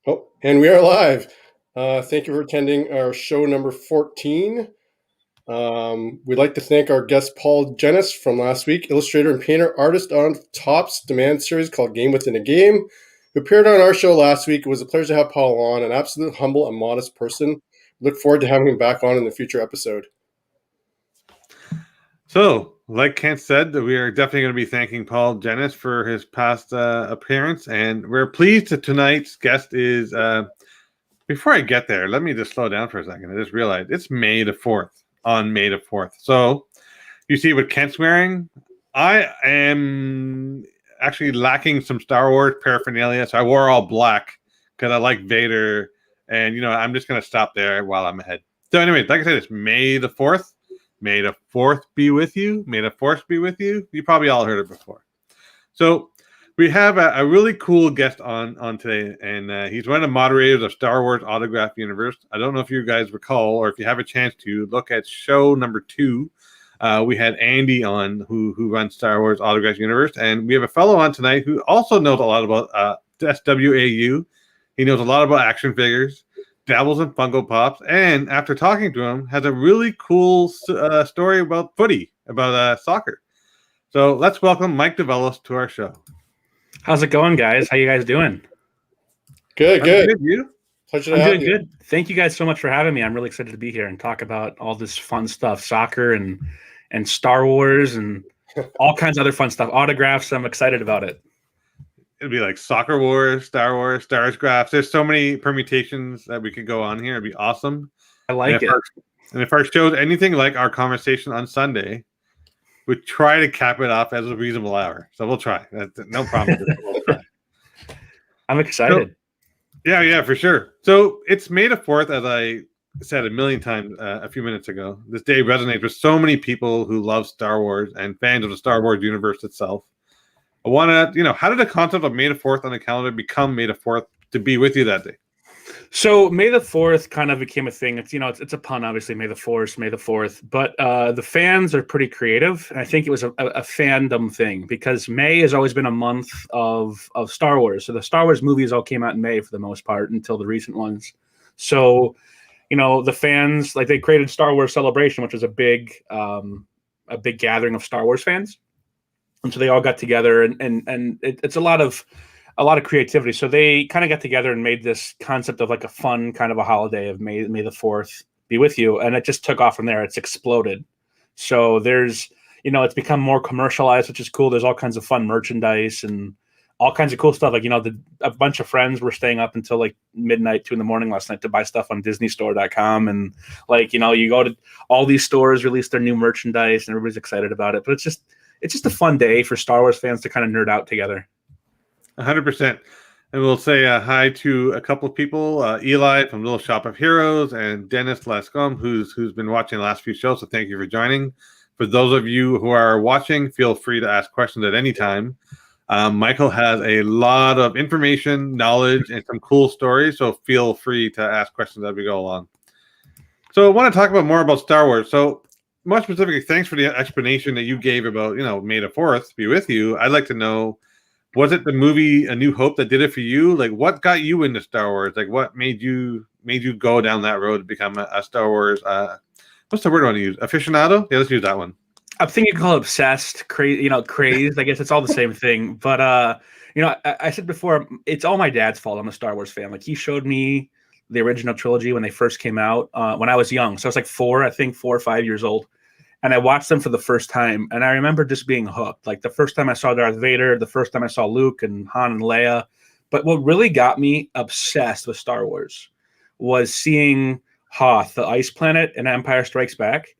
Oh, and we are live. Thank you for attending our show number 14. We'd like to thank our guest Paul Jennis from last week, illustrator and painter, artist on Topps demand series called Game Within a Game, who appeared on our show last week. It was a pleasure to have Paul on, an absolute humble and modest person. Look forward to having him back on in the future episode. So, like Kent said, we are definitely going to be thanking Paul Jennis for his past appearance, and we're pleased that tonight's guest is. Before I get there, let me just slow down for a second. I just realized it's May the 4th, on May the 4th. So, you see what Kent's wearing? I am actually lacking some Star Wars paraphernalia, so I wore all black because I like Vader, and I'm just going to stop there while I'm ahead. So, anyways, like I said, it's May the 4th. May the 4th be with you. May the 4th be with you. You probably all heard it before. So we have a really cool guest on today, and he's one of the moderators of Star Wars Autograph Universe. I don't know if you guys recall, or if you have a chance to look at show number 2. We had Andy on, who runs Star Wars Autograph Universe, and we have a fellow on tonight who also knows a lot about SWAU. He knows a lot about action figures, dabbles in Funko Pops, and after talking to him, has a really cool story about footy, about soccer. So let's welcome Mike Dovellos to our show. How's it going, guys? How you guys doing? Good. You? Pleasure to have you. I'm doing good. Thank you guys so much for having me. I'm really excited to be here and talk about all this fun stuff, soccer and Star Wars and all kinds of other fun stuff, autographs. I'm excited about it. It'd be like Soccer Wars, Star Wars, Star Graphs. There's so many permutations that we could go on here. It'd be awesome. I like it. And if our show's anything like our conversation on Sunday, we'd try to cap it off as a reasonable hour. So we'll try. No problem. We'll try. I'm excited. So, yeah, for sure. So it's May the 4th, as I said a million times a few minutes ago. This day resonates with so many people who love Star Wars and fans of the Star Wars universe itself. I want to, how did the concept of May the 4th on the calendar become May the 4th to be with you that day? So May the 4th kind of became a thing. It's, it's a pun, obviously, May the 4th, May the 4th. But the fans are pretty creative. And I think it was a fandom thing because May has always been a month of Star Wars. So the Star Wars movies all came out in May for the most part until the recent ones. So, the fans, like they created Star Wars Celebration, which was a big gathering of Star Wars fans. And so they all got together, and it's a lot of creativity. So they kind of got together and made this concept of like a fun kind of a holiday of May the 4th be with you, and it just took off from there. It's exploded. So there's it's become more commercialized, which is cool. There's all kinds of fun merchandise and all kinds of cool stuff. Like a bunch of friends were staying up until like midnight, 2 a.m. last night to buy stuff on DisneyStore.com, and like you go to all these stores, release their new merchandise, and everybody's excited about it. But it's just a fun day for Star Wars fans to kind of nerd out together. 100%. And we'll say hi to a couple of people, Eli from Little Shop of Heroes and Dennis Lascombe, who's been watching the last few shows. So thank you for joining. For those of you who are watching, feel free to ask questions at any time. Michael has a lot of information, knowledge, and some cool stories. So feel free to ask questions as we go along. So I want to talk more about Star Wars. So more specifically, thanks for the explanation that you gave about, May the 4th be with you. I'd like to know, was it the movie A New Hope that did it for you? Like, what got you into Star Wars? Like, what made you go down that road to become a Star Wars? What's the word I want to use? Aficionado? Yeah, let's use that one. I think you can call it obsessed, crazed. I guess it's all the same thing. But I said before, it's all my dad's fault. I'm a Star Wars fan. Like he showed me the original trilogy when they first came out when I was young. So I was like 4 or 5 years old. And I watched them for the first time. And I remember just being hooked. Like the first time I saw Darth Vader, the first time I saw Luke and Han and Leia. But what really got me obsessed with Star Wars was seeing Hoth, the ice planet, in Empire Strikes Back.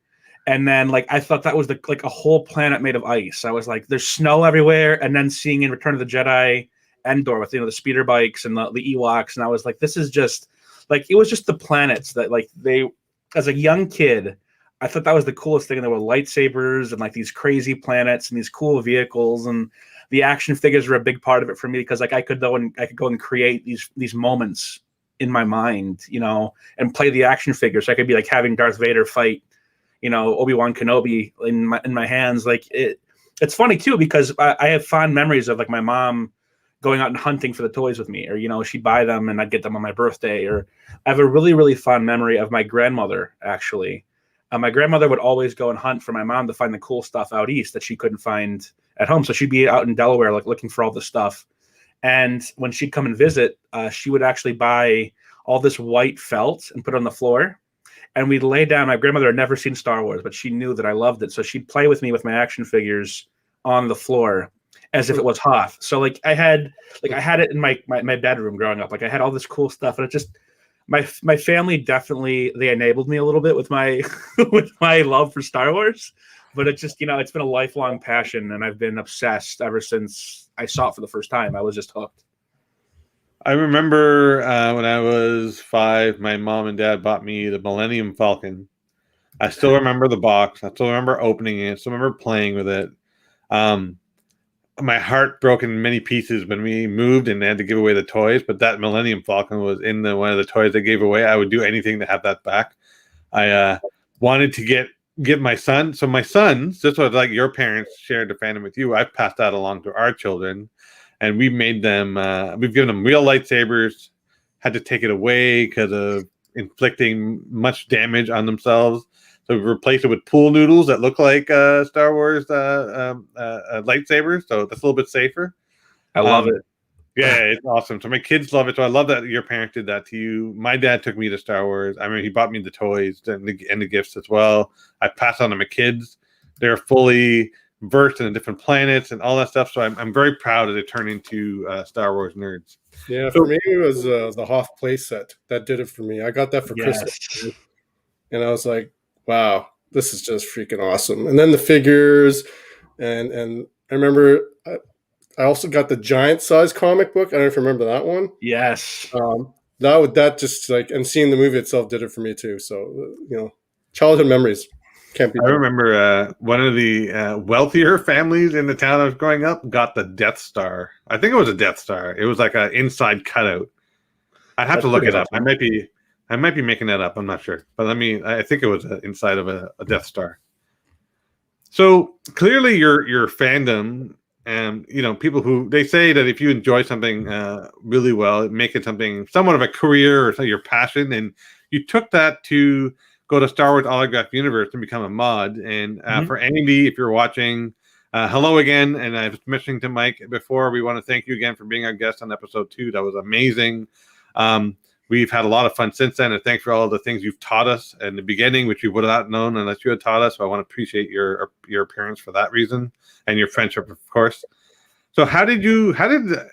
And then like I thought that was like a whole planet made of ice. I was like, there's snow everywhere. And then seeing in Return of the Jedi Endor with the speeder bikes and the Ewoks. And I was like, this is just like it was just the planets that like they as a young kid, I thought that was the coolest thing. And there were lightsabers and like these crazy planets and these cool vehicles, and the action figures were a big part of it for me because like I could go and create these moments in my mind, and play the action figures. So I could be like having Darth Vader fight, Obi-Wan Kenobi in my hands. Like it's funny too because I have fond memories of like my mom, going out and hunting for the toys with me, or, you know, she'd buy them and I'd get them on my birthday. Or I have a really, really fond memory of my grandmother, actually. My grandmother would always go and hunt for my mom to find the cool stuff out east that she couldn't find at home. So she'd be out in Delaware, like looking for all this stuff. And when she'd come and visit, she would actually buy all this white felt and put it on the floor. And we'd lay down. My grandmother had never seen Star Wars, but she knew that I loved it. So she'd play with me with my action figures on the floor as if it was Hoth. So like I had it in my bedroom growing up. Like I had all this cool stuff, and it just my family definitely, they enabled me a little bit with my with my love for Star Wars. But it just, you know, it's been a lifelong passion, and I've been obsessed ever since I saw it for the first time. I was just hooked. I remember when I was 5, my mom and dad bought me the Millennium Falcon. I still remember the box. I still remember opening it. I still remember playing with it. My heart broke in many pieces when we moved and they had to give away the toys, but that Millennium Falcon was in one of the toys they gave away. I would do anything to have that back. I wanted to give my son. So my sons, just was like your parents shared the fandom with you, I've passed that along to our children. And we've made them, we've given them real lightsabers, had to take it away because of inflicting much damage on themselves. So we replaced it with pool noodles that look like Star Wars lightsabers. So that's a little bit safer. I love it. Yeah, it's awesome. So my kids love it. So I love that your parents did that to you. My dad took me to Star Wars. I mean, he bought me the toys and the gifts as well. I passed on to my kids. They're fully versed in the different planets and all that stuff. So I'm very proud that they turned into Star Wars nerds. Yeah, for me it was the Hoth playset that did it for me. I got that for Christmas, and I was like, "Wow, this is just freaking awesome!" And then the figures, and I remember I also got the giant size comic book. I don't know if you remember that one. Yes. That just like, and seeing the movie itself did it for me too. So you know, childhood memories. Can't be. I remember one of the wealthier families in the town I was growing up got the Death Star. I think it was a Death Star. It was like an inside cutout. I'd have to look it up. I might be making that up. I'm not sure, but I think it was inside of a Death Star. So clearly, your fandom, and you know, people who they say that if you enjoy something really well, make it something somewhat of a career or your passion, and you took that to go to Star Wars Autograph Universe and become a mod. And for Andy, if you're watching, hello again. And I was mentioning to Mike before, we want to thank you again for being our guest on episode 2. That was amazing. We've had a lot of fun since then, and thanks for all the things you've taught us in the beginning, which we would have not known unless you had taught us. So I want to appreciate your appearance for that reason, and your friendship, of course. So how did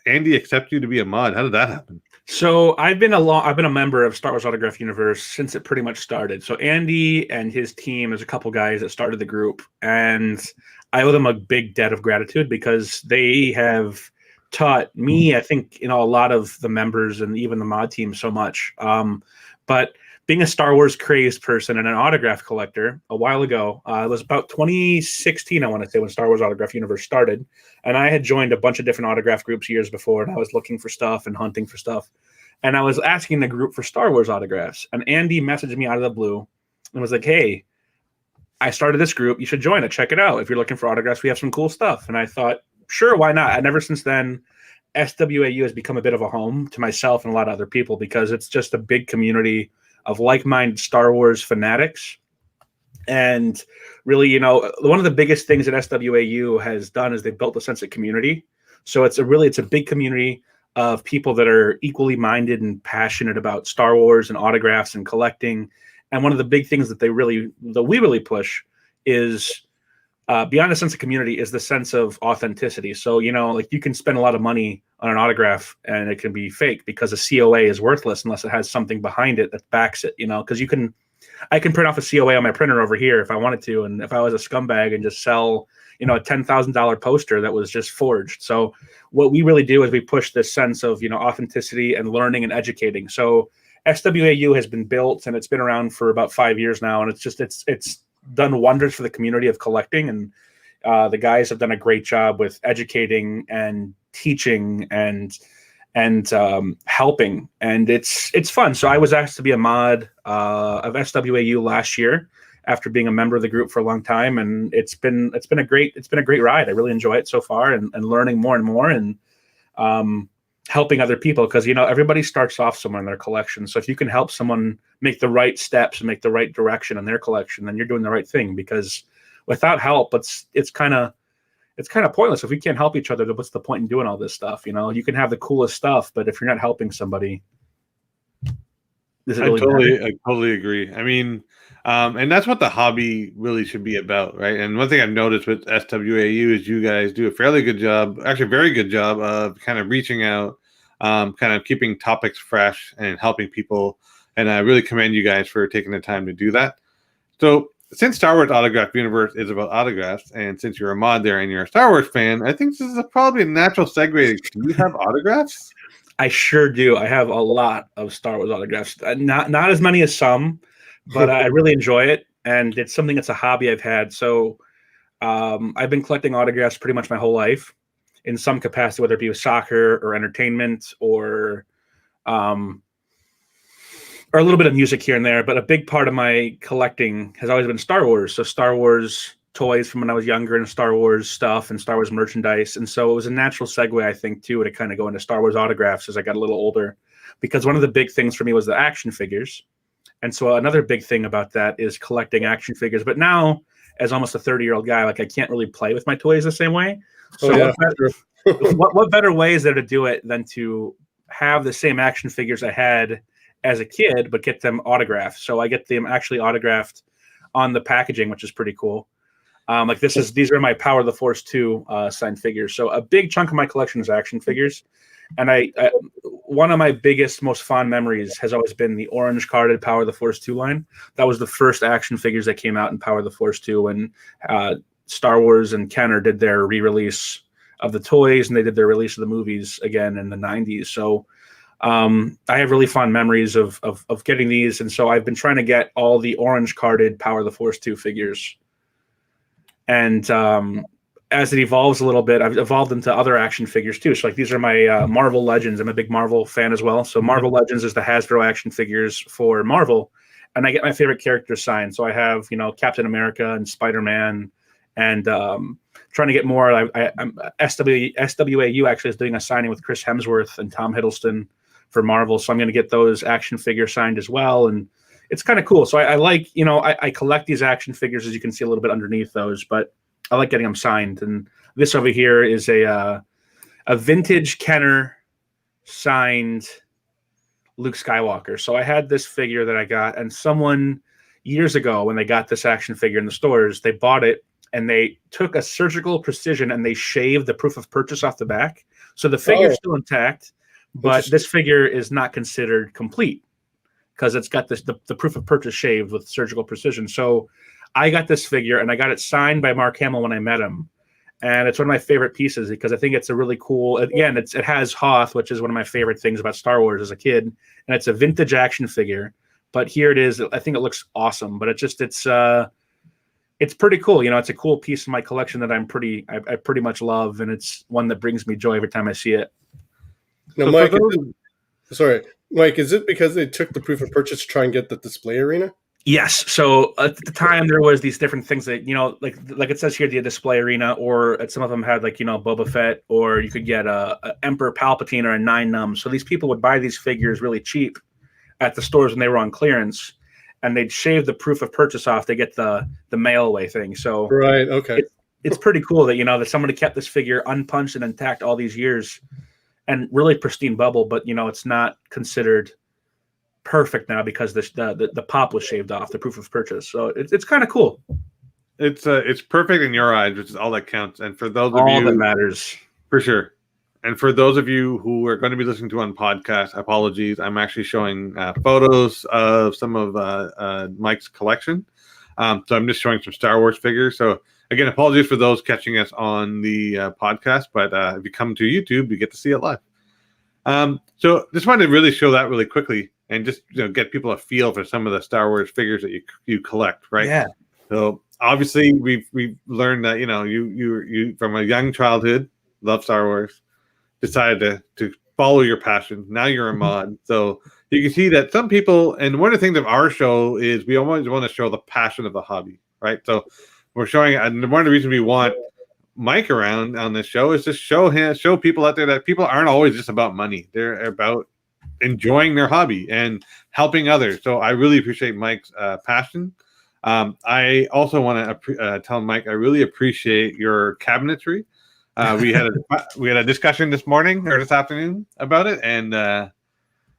Andy accept you to be a mod? How did that happen? So I've been a member of Star Wars Autograph Universe since it pretty much started. So Andy and his team, there's a couple guys that started the group, and I owe them a big debt of gratitude because they have taught me, I think, you know, a lot of the members and even the mod team so much. But being a Star Wars crazed person and an autograph collector a while ago, it was about 2016, I want to say, when Star Wars Autograph Universe started. And I had joined a bunch of different autograph groups years before, and I was looking for stuff and hunting for stuff. And I was asking the group for Star Wars autographs. And Andy messaged me out of the blue and was like, "Hey, I started this group. You should join it. Check it out. If you're looking for autographs, we have some cool stuff." And I thought, sure, why not? And ever since then, SWAU has become a bit of a home to myself and a lot of other people because it's just a big community of like-minded Star Wars fanatics. And really, you know, one of the biggest things that SWAU has done is they've built a sense of community. So it's a big community of people that are equally minded and passionate about Star Wars and autographs and collecting. And one of the big things that we really push is beyond a sense of community is the sense of authenticity. So, you know, like you can spend a lot of money on an autograph and it can be fake because a COA is worthless unless it has something behind it that backs it, you know, because I can print off a COA on my printer over here if I wanted to. And if I was a scumbag and just sell, you know, a $10,000 poster that was just forged. So what we really do is we push this sense of, you know, authenticity and learning and educating. So SWAU has been built and it's been around for about 5 years now. And it's done wonders for the community of collecting. And the guys have done a great job with educating and teaching and helping, and it's fun. So I was asked to be a mod of SWAU last year after being a member of the group for a long time, and it's been a great ride. I really enjoy it so far, and learning more and more. And helping other people, because everybody starts off somewhere in their collection. So if you can help someone make the right steps and make the right direction in their collection, then you're doing the right thing. Because without help, it's kind of pointless. If we can't help each other, then what's the point in doing all this stuff? You can have the coolest stuff, but if you're not helping somebody, does it really matter? I totally agree. I mean, and that's what the hobby really should be about, right? And one thing I've noticed with SWAU is you guys do a fairly good job, actually a very good job of kind of reaching out, kind of keeping topics fresh and helping people. And I really commend you guys for taking the time to do that. So since Star Wars Autograph Universe is about autographs, and since you're a mod there and you're a Star Wars fan, I think this is probably a natural segue. Do you have autographs? I sure do. I have a lot of Star Wars autographs. Not as many as some, but I really enjoy it, and it's something that's a hobby I've had. So I've been collecting autographs pretty much my whole life in some capacity, whether it be with soccer or entertainment or a little bit of music here and there. But a big part of my collecting has always been Star Wars. So Star Wars toys from when I was younger, and Star Wars stuff and Star Wars merchandise. And so it was a natural segue, I think, too, to kind of go into Star Wars autographs as I got a little older, because one of the big things for me was the action figures. And so another big thing about that is collecting action figures. But now, as almost a 30-year-old guy, like, I can't really play with my toys the same way. So what better way is there to do it than to have the same action figures I had as a kid, but get them autographed? So I get them actually autographed on the packaging, which is pretty cool. These are my Power of the Force 2 signed figures. So a big chunk of my collection is action figures. And I one of my biggest, most fond memories has always been the orange carded Power of the Force 2 line. That was the first action figures that came out in Power of the Force 2 when Star Wars and Kenner did their re-release of the toys, and they did their release of the movies again in the 90s. So I have really fond memories of getting these. And so I've been trying to get all the orange carded Power of the Force 2 figures. And as it evolves a little bit, I've evolved into other action figures too. So like these are my Marvel Legends. I'm a big Marvel fan as well. So Marvel Legends is the Hasbro action figures for Marvel. And I get my favorite characters signed. So I have, Captain America and Spider-Man, and trying to get more. I'm SWAU actually is doing a signing with Chris Hemsworth and Tom Hiddleston for Marvel. So I'm going to get those action figures signed as well. And it's kind of cool. So I like, I collect these action figures, as you can see a little bit underneath those, but I like getting them signed. And this over here is a vintage Kenner signed Luke Skywalker. So I had this figure that I got, and someone years ago, when they got this action figure in the stores, they bought it and they took a surgical precision and they shaved the proof of purchase off the back. So the figure's still intact, but this figure is not considered complete, because it's got the proof of purchase shaved with surgical precision. So I got this figure, and I got it signed by Mark Hamill when I met him. And it's one of my favorite pieces, because I think it's a really cool, again, it has Hoth, which is one of my favorite things about Star Wars as a kid. And it's a vintage action figure, but here it is. I think it looks awesome, but it's pretty cool. It's a cool piece of my collection that I pretty much love. And it's one that brings me joy every time I see it. Now, Mike, is it because they took the proof of purchase to try and get the display arena? Yes. So at the time, there was these different things that, like it says here, the display arena, or some of them had Boba Fett, or you could get a Emperor Palpatine or a 9-num. So these people would buy these figures really cheap at the stores when they were on clearance, and they'd shave the proof of purchase off to get the mail away thing. So right, okay, it's pretty cool that that somebody kept this figure unpunched and intact all these years, and really pristine bubble, but it's not considered perfect now because the pop was shaved off, the proof of purchase. So it's kind of cool. It's perfect in your eyes, which is all that counts. And for those of all you that matters, for sure. And for those of you who are going to be listening to on podcast, apologies. I'm actually showing photos of some of Mike's collection. So I'm just showing some Star Wars figures. So again, apologies for those catching us on the podcast, but if you come to YouTube, you get to see it live. So just wanted to really show that really quickly, and just get people a feel for some of the Star Wars figures that you collect, right? Yeah. So obviously we've learned that you from a young childhood love Star Wars, decided to follow your passion. Now you're a mod, so you can see that some people. And one of the things of our show is we always want to show the passion of the hobby, right? So we're showing, and one of the reasons we want Mike around on this show is to show people out there that people aren't always just about money. They're about enjoying their hobby and helping others. So I really appreciate Mike's passion. I also want to tell Mike I really appreciate your cabinetry. We had a discussion this morning or this afternoon about it, and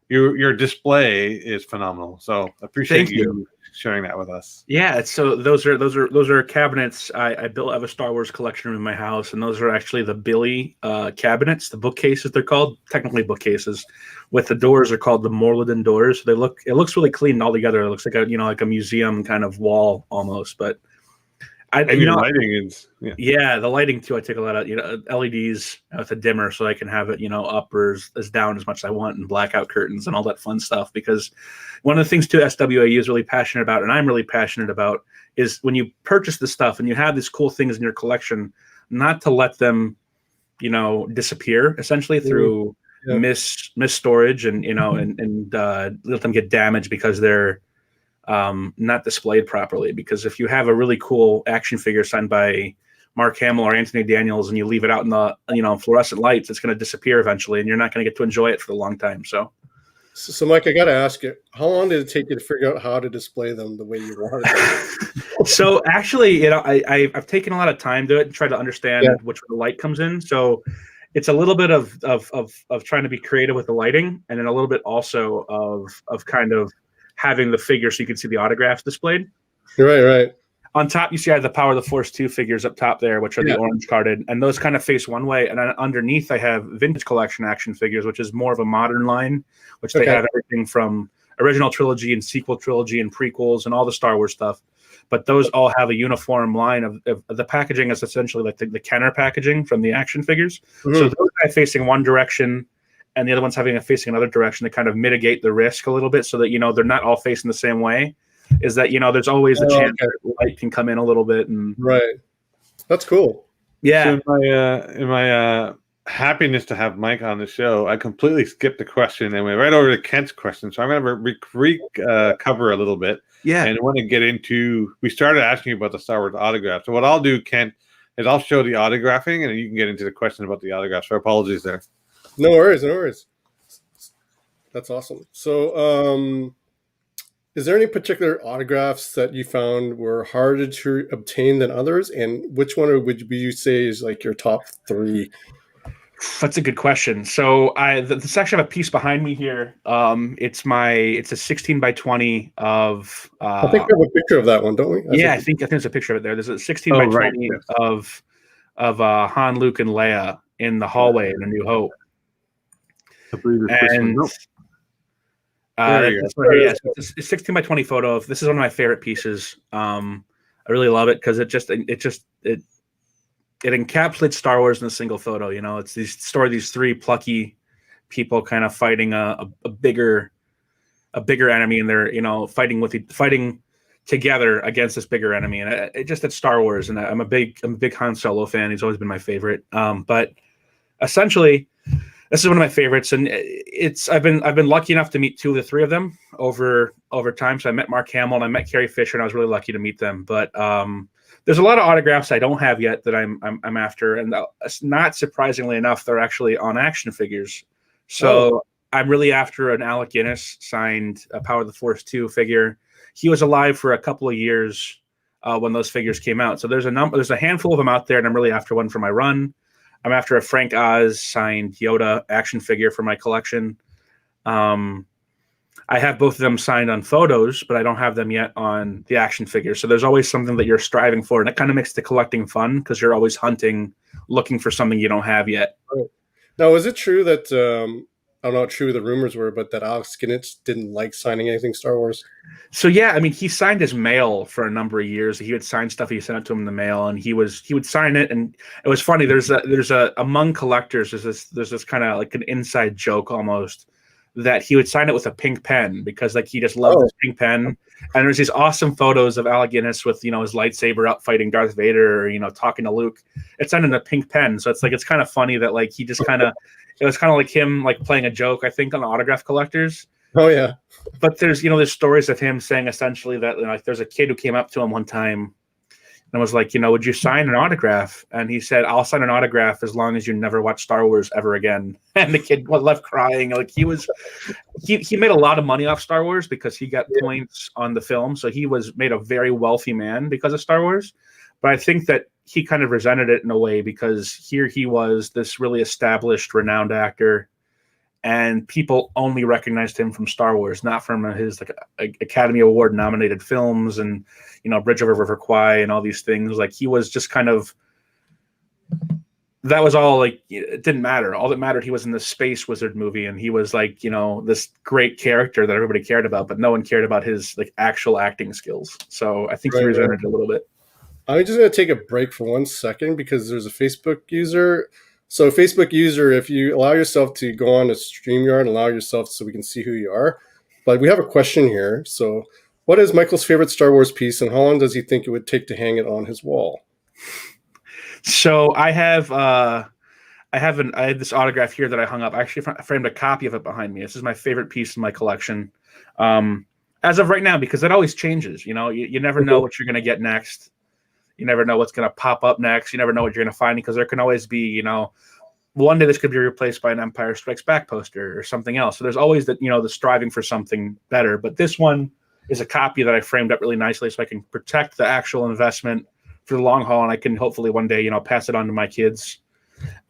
your display is phenomenal. So appreciate you sharing that with us. Yeah, so those are cabinets. I built. I have a Star Wars collection in my house, and those are actually the Billy cabinets, the bookcases. They're called technically bookcases. With the doors are called the Morliden doors. It looks really clean all together. It looks like a museum kind of wall almost. But lighting is the lighting too. I take a lot of LEDs with a dimmer so I can have it up or as down as much as I want, and blackout curtains and all that fun stuff. Because one of the things too SWAU is really passionate about, and I'm really passionate about, is when you purchase the stuff and you have these cool things in your collection, not to let them disappear essentially through miss storage and and let them get damaged because they're not displayed properly. Because if you have a really cool action figure signed by Mark Hamill or Anthony Daniels and you leave it out in the fluorescent lights, it's going to disappear eventually, and you're not going to get to enjoy it for a long time. So Mike, I got to ask you, how long did it take you to figure out how to display them the way you wanted them? So actually, I've taken a lot of time to it and tried to understand which way the light comes in. So it's a little bit of trying to be creative with the lighting, and then a little bit also of kind of having the figure so you can see the autographs displayed. Right. On top, you see I have the Power of the Force 2 figures up top there, which are the orange carded, and those kind of face one way. And then underneath, I have vintage collection action figures, which is more of a modern line, which they have everything from original trilogy and sequel trilogy and prequels and all the Star Wars stuff. But those all have a uniform line of the packaging is essentially like the Kenner packaging from the action figures. Mm-hmm. So those are facing one direction, and the other one's facing another direction to kind of mitigate the risk a little bit, so that they're not all facing the same way. Is that there's always a chance that light can come in a little bit, and that's cool. Yeah. So in my happiness to have Mike on the show, I completely skipped the question and went right over to Kent's question. So I'm going to cover a little bit. Yeah. And I want to get into. We started asking you about the Star Wars autograph. So what I'll do, Kent, is I'll show the autographing, and you can get into the question about the autograph. So apologies there. No worries. That's awesome. So, is there any particular autographs that you found were harder to obtain than others? And which one would you say is like your top 3? That's a good question. So this actually have a piece behind me here. It's a 16 by 20 of. I think we have a picture of that one, don't we? I think there's a picture of it there. There's a 16 by 20 of Han, Luke, and Leia in the hallway in A New Hope. I believe it's it's a 16 by 20 photo of. This is one of my favorite pieces. I really love it because it encapsulates Star Wars in a single photo. It's these 3 plucky people kind of fighting a bigger enemy, and they're fighting together against this bigger enemy. And it's Star Wars, and I'm a big Han Solo fan. He's always been my favorite. But essentially, this is one of my favorites, and I've been lucky enough to meet 2 of the 3 of them over time. So I met Mark Hamill and I met Carrie Fisher, and I was really lucky to meet them. But there's a lot of autographs I don't have yet that I'm after, and not surprisingly enough, they're actually on action figures. So I'm really after an Alec Guinness signed Power of the Force 2 figure. He was alive for a couple of years when those figures came out. So there's a handful of them out there, and I'm really after one for my run. I'm after a Frank Oz signed Yoda action figure for my collection. I have both of them signed on photos, but I don't have them yet on the action figure. So there's always something that you're striving for, and it kind of makes the collecting fun because you're always hunting, looking for something you don't have yet. Right. Now, is it true that I don't know how true the rumors were, but that Alex Guinness didn't like signing anything Star Wars? So yeah, I mean, he signed his mail for a number of years. He would sign stuff. He sent it to him in the mail, and he would sign it. And it was funny. There's among collectors, there's this kind of like an inside joke almost that he would sign it with a pink pen because like he just loved this pink pen. And there's these awesome photos of Alec Guinness with his lightsaber up fighting Darth Vader or talking to Luke. It's signed in a pink pen, so it's kind of funny that like he just kind of. It was kind of like him like playing a joke, I think, on autograph collectors. Oh yeah. But there's there's stories of him saying essentially that like there's a kid who came up to him one time and I was like, would you sign an autograph? And he said, I'll sign an autograph as long as you never watch Star Wars ever again. And the kid was left crying. Like he made a lot of money off Star Wars because he got points on the film. So he was made a very wealthy man because of Star Wars. But I think that he kind of resented it in a way because here he was, this really established, renowned actor, and people only recognized him from Star Wars, not from his Academy Award nominated films and Bridge over River Kwai and all these things. Like he was just kind of, that was all, like, it didn't matter. All that mattered, he was in this Space Wizard movie, and he was like, this great character that everybody cared about, but no one cared about his like actual acting skills. So I think he resented it a little bit. I'm just going to take a break for 1 second because there's a Facebook user. So Facebook user, if you allow yourself to go on to StreamYard and allow yourself so we can see who you are. But we have a question here. So what is Michael's favorite Star Wars piece, and how long does he think it would take to hang it on his wall? So I have this autograph here that I hung up. I actually framed a copy of it behind me. This is my favorite piece in my collection. As of right now, because it always changes. You never know what you're going to get next. You never know what's going to pop up next. You never know what you're going to find, because there can always be, one day this could be replaced by an Empire Strikes Back poster or something else. So there's always the striving for something better. But this one is a copy that I framed up really nicely so I can protect the actual investment for the long haul. And I can hopefully one day, pass it on to my kids,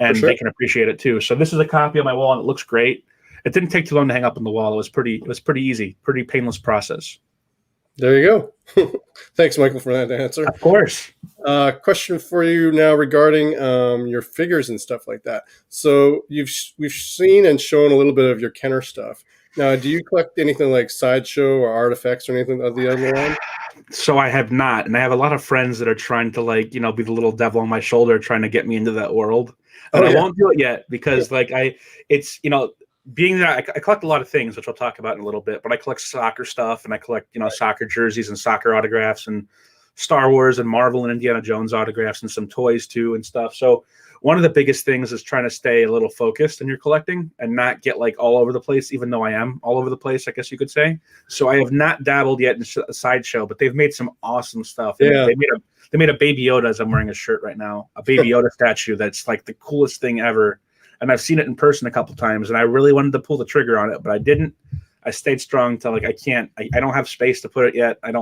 and they can appreciate it too. So this is a copy on my wall, and it looks great. It didn't take too long to hang up on the wall. It was pretty easy, pretty painless process. There you go. Thanks, Michael, for that answer. Of course. Question for you now regarding your figures and stuff like that. So we've seen and shown a little bit of your Kenner stuff. Now, do you collect anything like Sideshow or Artifacts or anything of the other line? So I have not, and I have a lot of friends that are trying to be the little devil on my shoulder, trying to get me into that world. And I won't do it yet because being that I collect a lot of things, which I'll talk about in a little bit, but I collect soccer stuff, and I collect, soccer jerseys and soccer autographs and Star Wars and Marvel and Indiana Jones autographs and some toys too and stuff. So one of the biggest things is trying to stay a little focused in your collecting and not get all over the place, even though I am all over the place, I guess you could say. So I have not dabbled yet in a Sideshow, but they've made some awesome stuff. Yeah. They made a Baby Yoda, as I'm wearing a shirt right now, a Baby Yoda statue that's like the coolest thing ever. And I've seen it in person a couple times, and I really wanted to pull the trigger on it, but I didn't. I stayed strong till I can't. I don't have space to put it yet. I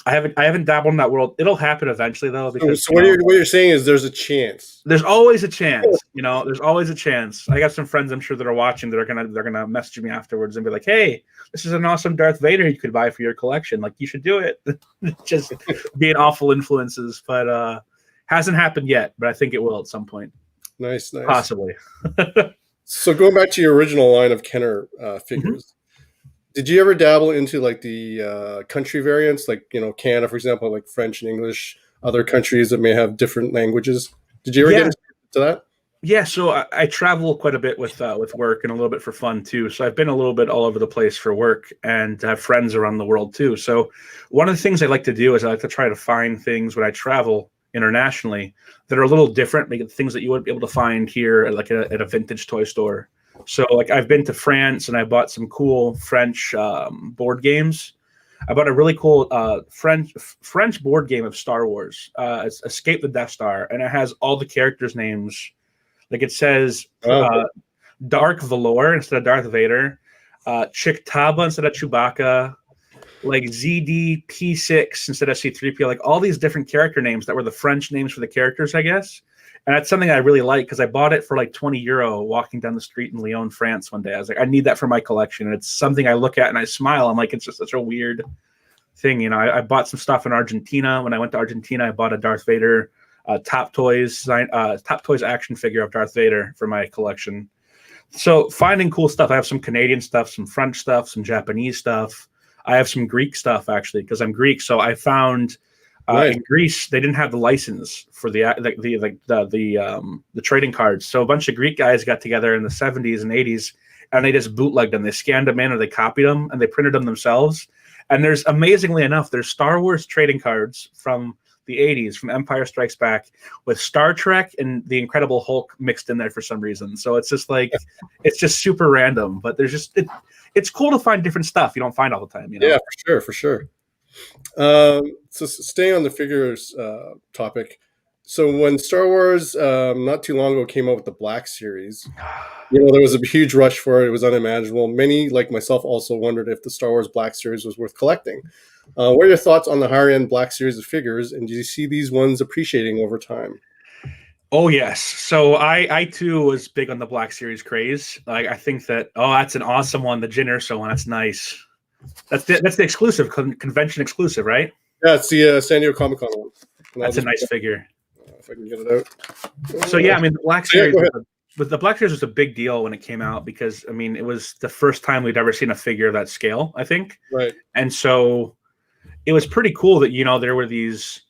haven't dabbled in that world. It'll happen eventually, though. Because so what you're saying is there's a chance. There's always a chance. There's always a chance. I got some friends I'm sure that are watching that are gonna message me afterwards and be like, "Hey, this is an awesome Darth Vader you could buy for your collection. Like, you should do it." Just being awful influences, but hasn't happened yet. But I think it will at some point. Nice. Possibly. So going back to your original line of Kenner figures, did you ever dabble into the country variants, like Canada, for example, like French and English, other countries that may have different languages? Did you ever get into that? Yeah, so I travel quite a bit with work and a little bit for fun too. So I've been a little bit all over the place for work and have friends around the world too. So one of the things I like to do is I like to try to find things when I travel internationally that are a little different, like things that you wouldn't be able to find here at a vintage toy store. So I've been to France and I bought some cool French board games. I bought a really cool French board game of Star Wars. It's Escape the Death Star, and it has all the characters' names. Like it says Dark Valor instead of Darth Vader, Chiktaba instead of Chewbacca, like ZD-P6 instead of C-3PO, like all these different character names that were the French names for the characters, I guess. And that's something I really like because I bought it for like €20 walking down the street in Lyon, France one day. I was like, I need that for my collection. And it's something I look at and I smile. I'm like, it's just such a weird thing. I bought some stuff in Argentina. When I went to Argentina, I bought a Darth Vader Top Toys action figure of Darth Vader for my collection. So finding cool stuff. I have some Canadian stuff, some French stuff, some Japanese stuff. I have some Greek stuff actually because I'm Greek. So I found in Greece they didn't have the license for the trading cards. So a bunch of Greek guys got together in the 70s and 80s and they just bootlegged them. They scanned them in or they copied them and they printed them themselves. And there's amazingly enough, there's Star Wars trading cards from the 80s, from Empire Strikes Back, with Star Trek and the Incredible Hulk mixed in there for some reason. So it's just like, it's just super random, but there's just, it's cool to find different stuff you don't find all the time. Yeah, for sure. So staying on the figures topic. So when Star Wars not too long ago came out with the Black Series, there was a huge rush for it. It was unimaginable. Many, like myself, also wondered if the Star Wars Black Series was worth collecting. What are your thoughts on the higher end Black Series of figures, and do you see these ones appreciating over time? Oh yes. So I too was big on the Black Series craze. Like I think that that's an awesome one, the Jyn Erso one. That's nice. That's the exclusive convention exclusive, right? Yeah, it's the San Diego Comic Con one. That's a nice figure. If I can get it out. So yeah, I mean the Black Series. Go ahead. But the Black Series was a big deal when it came out because I mean it was the first time we'd ever seen a figure of that scale, I think. Right. And so it was pretty cool that there were these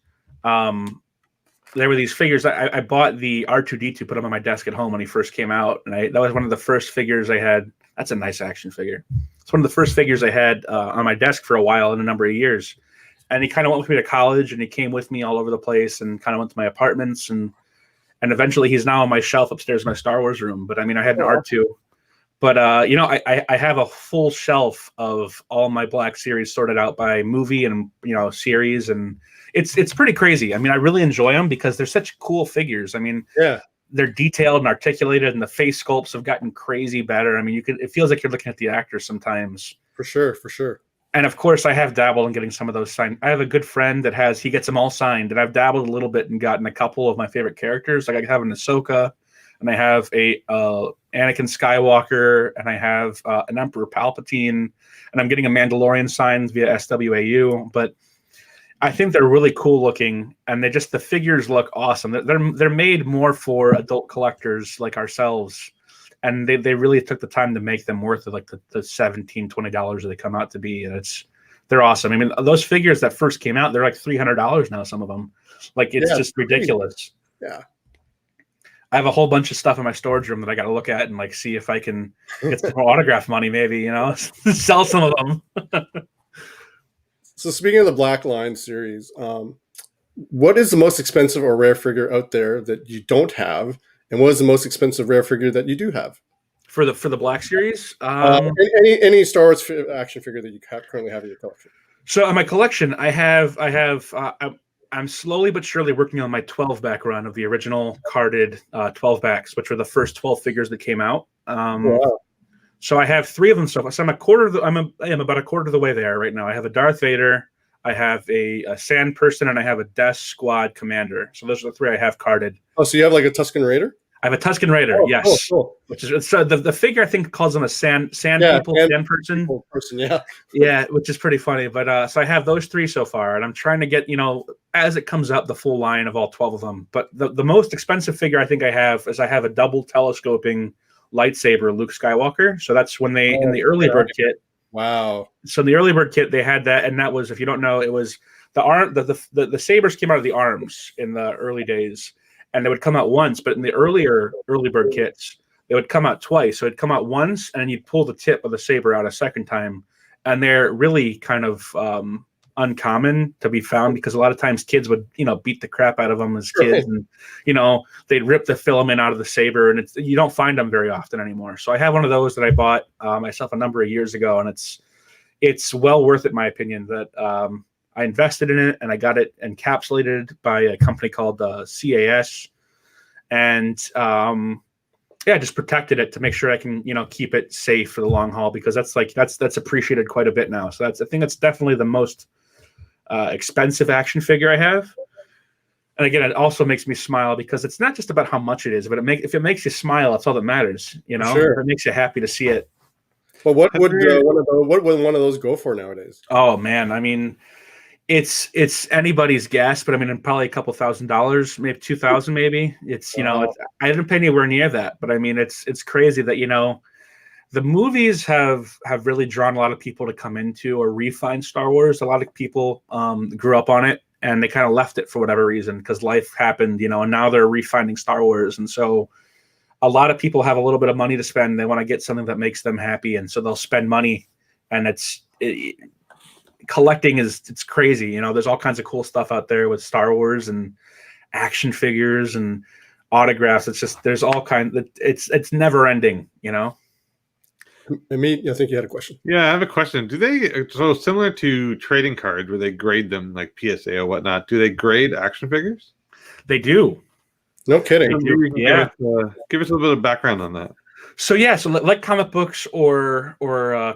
figures. I bought the R2D2, put him on my desk at home when he first came out, and that was one of the first figures I had. That's a nice action figure. It's one of the first figures I had on my desk for a while in a number of years. And he kind of went with me to college, and he came with me all over the place, and kind of went to my apartments, and eventually he's now on my shelf upstairs in my Star Wars room. But I mean, I had an R2. But I have a full shelf of all my Black Series sorted out by movie and series, and it's pretty crazy. I mean, I really enjoy them because they're such cool figures. I mean, yeah, they're detailed and articulated, and the face sculpts have gotten crazy better. I mean, it feels like you're looking at the actors sometimes. For sure. And of course, I have dabbled in getting some of those signed. I have a good friend that he gets them all signed, and I've dabbled a little bit and gotten a couple of my favorite characters. Like I have an Ahsoka, and I have a Anakin Skywalker, and I have an Emperor Palpatine, and I'm getting a Mandalorian signed via SWAU. But I think they're really cool looking, and the figures look awesome. They're made more for adult collectors like ourselves, and they really took the time to make them worth like the $17-$20 that they come out to be, and they're awesome. I mean, those figures that first came out, they're like $300 now. Some of them, like it's just ridiculous. Yeah. I have a whole bunch of stuff in my storage room that I got to look at and like see if I can get some autograph money, maybe sell some of them. So speaking of the Black Line series, what is the most expensive or rare figure out there that you don't have, and what is the most expensive rare figure that you do have? For the Black Series, any Star Wars action figure that you currently have in your collection. So in my collection, I'm slowly but surely working on my 12-back run of the original carded 12-backs, which were the first 12 figures that came out. Wow. So I have 3 of them so far. So I'm about a quarter of the way there right now. I have a Darth Vader, I have a Sand Person, and I have a Death Squad Commander. So those are the 3 I have carded. Oh, so you have like a Tusken Raider? I have a Tusken Raider, yes. Cool. Which is so the figure I think calls them a sand person. Yeah. Yeah, which is pretty funny. But so I have those 3 so far, and I'm trying to get, as it comes up, the full line of all 12 of them. But the most expensive figure I think I have is I have a double telescoping lightsaber Luke Skywalker. So that's when in the early bird kit. Wow. So in the early bird kit they had that, and that was, if you don't know, it was the sabers came out of the arms in the early days, and they would come out once. But in the earlier early bird kits, they would come out twice. So it'd come out once, and then you'd pull the tip of the saber out a second time, and they're really kind of uncommon to be found because a lot of times kids would beat the crap out of them as kids, and they'd rip the filament out of the saber, and you don't find them very often anymore. So I have one of those that I bought myself a number of years ago, and it's well worth it, in my opinion. That I invested in it, and I got it encapsulated by a company called CAS, and I just protected it to make sure I can keep it safe for the long haul, because that's appreciated quite a bit now. So I think that's definitely the most expensive action figure I have. And again, it also makes me smile because it's not just about how much it is, but if it makes you smile, that's all that matters. Sure. If it makes you happy to see it. Well, what would one of those go for nowadays? Oh man, I mean, it's anybody's guess, but I mean, probably a couple $1,000s, maybe 2,000, maybe. I didn't pay anywhere near that, but I mean, it's crazy that the movies have really drawn a lot of people to come into or refine Star Wars. A lot of people grew up on it, and they kind of left it for whatever reason because life happened, and now they're refining Star Wars. And so a lot of people have a little bit of money to spend. They want to get something that makes them happy, and so they'll spend money. And collecting it's crazy. There's all kinds of cool stuff out there with Star Wars and action figures and autographs. It's just there's all kinds. It's never ending. Amit, I think you had a question. Yeah, I have a question. Do they, so similar to trading cards where they grade them like PSA or whatnot, do they grade action figures? They do. No kidding. Maybe you can Yeah. give us a little bit of background on that. So like comic books or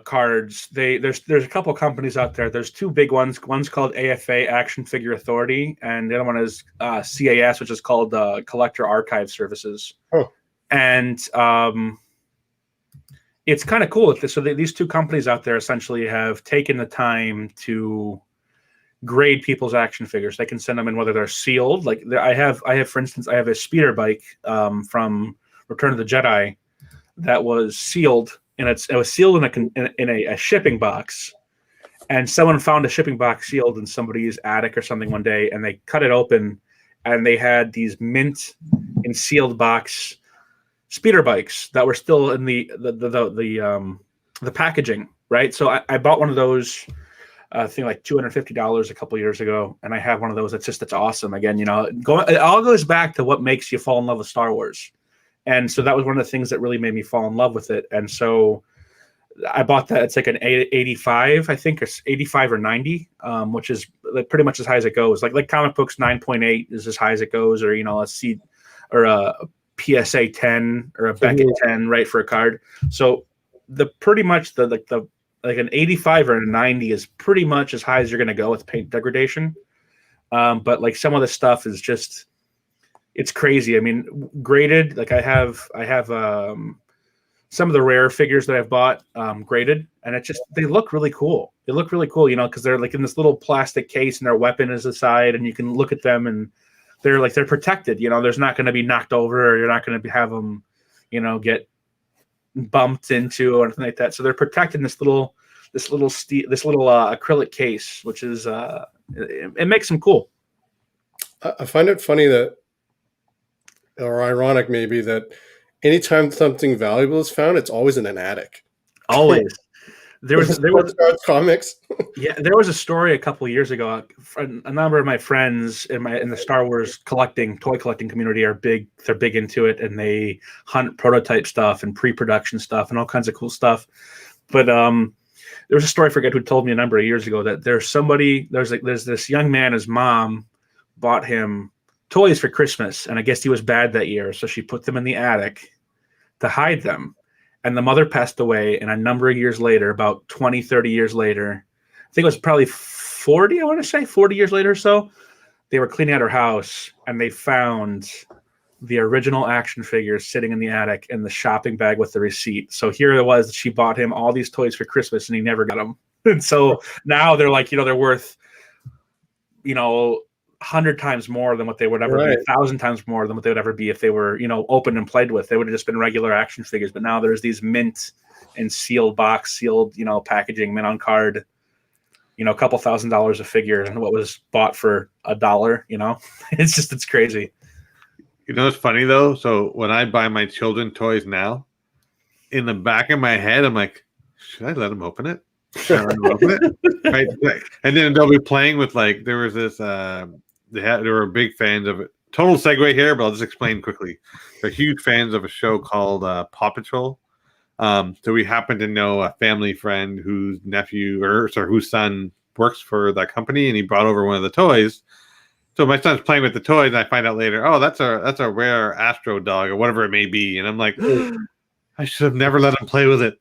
cards, there's a couple companies out there. There's two big ones. One's called AFA, Action Figure Authority, and the other one is CAS, which is called Collector Archive Services. Oh. And it's kind of cool. So these two companies out there essentially have taken the time to grade people's action figures. They can send them in whether they're sealed. Like I have, for instance, I have a speeder bike from Return of the Jedi that was sealed, and it was sealed in a shipping box. And someone found a shipping box sealed in somebody's attic or something one day, and they cut it open, and they had these mint and sealed box speeder bikes that were still in the packaging, right? So I bought one of those, I think like $250 a couple years ago, and I have one of those. It's awesome. Again, it all goes back to what makes you fall in love with Star Wars. And so that was one of the things that really made me fall in love with it. And so I bought that. It's like an 85, I think, or 85 or 90, which is pretty much as high as it goes. Like comic books, 9.8 is as high as it goes, or a C or a PSA 10 or a Beckett 10, right, for a card. So pretty much an 85 or a 90 is pretty much as high as you're going to go with paint degradation. But like some of the stuff is just, it's crazy. I mean, graded, like I have some of the rare figures that I've bought graded, and they look really cool. They look really cool, because they're like in this little plastic case and their weapon is aside, and you can look at them and they're protected. There's not going to be knocked over, or you're not going to have them, get bumped into or anything like that. So they're protected in this little acrylic case, which is it makes them cool. I find it funny or ironic maybe, that anytime something valuable is found, it's always in an attic. Always. There was comics. Yeah, there was a story a couple of years ago. A number of my friends in the Star Wars toy collecting community are big. They're big into it, and they hunt prototype stuff and pre-production stuff and all kinds of cool stuff. But there was a story, I forget who told me a number of years ago, that there's this young man, his mom bought him toys for Christmas, and I guess he was bad that year, so she put them in the attic to hide them. And the mother passed away, and a number of years later, about 20, 30 years later, I think it was probably 40 years later or so, they were cleaning out her house, and they found the original action figures sitting in the attic in the shopping bag with the receipt. So here it was, she bought him all these toys for Christmas, and he never got them. And so now they're like, they're worth, 100 times more than what they would ever be, 1,000 times more than what they would ever be if they were, opened and played with. They would have just been regular action figures. But now there's these mint and sealed packaging, mint on card, a couple $1,000s a figure, and what was bought for $1, it's crazy. It's funny though. So when I buy my children toys now, in the back of my head, I'm like, should I let them open it? Right? And then they'll be playing with, like, there was this they were big fans of it. Total segue here, but I'll just explain quickly. They're huge fans of a show called Paw Patrol. So we happen to know a family friend whose whose son works for that company, and he brought over one of the toys. So my son's playing with the toys, and I find out later, oh, that's a rare Astro dog or whatever it may be, and I'm like, I should have never let him play with it.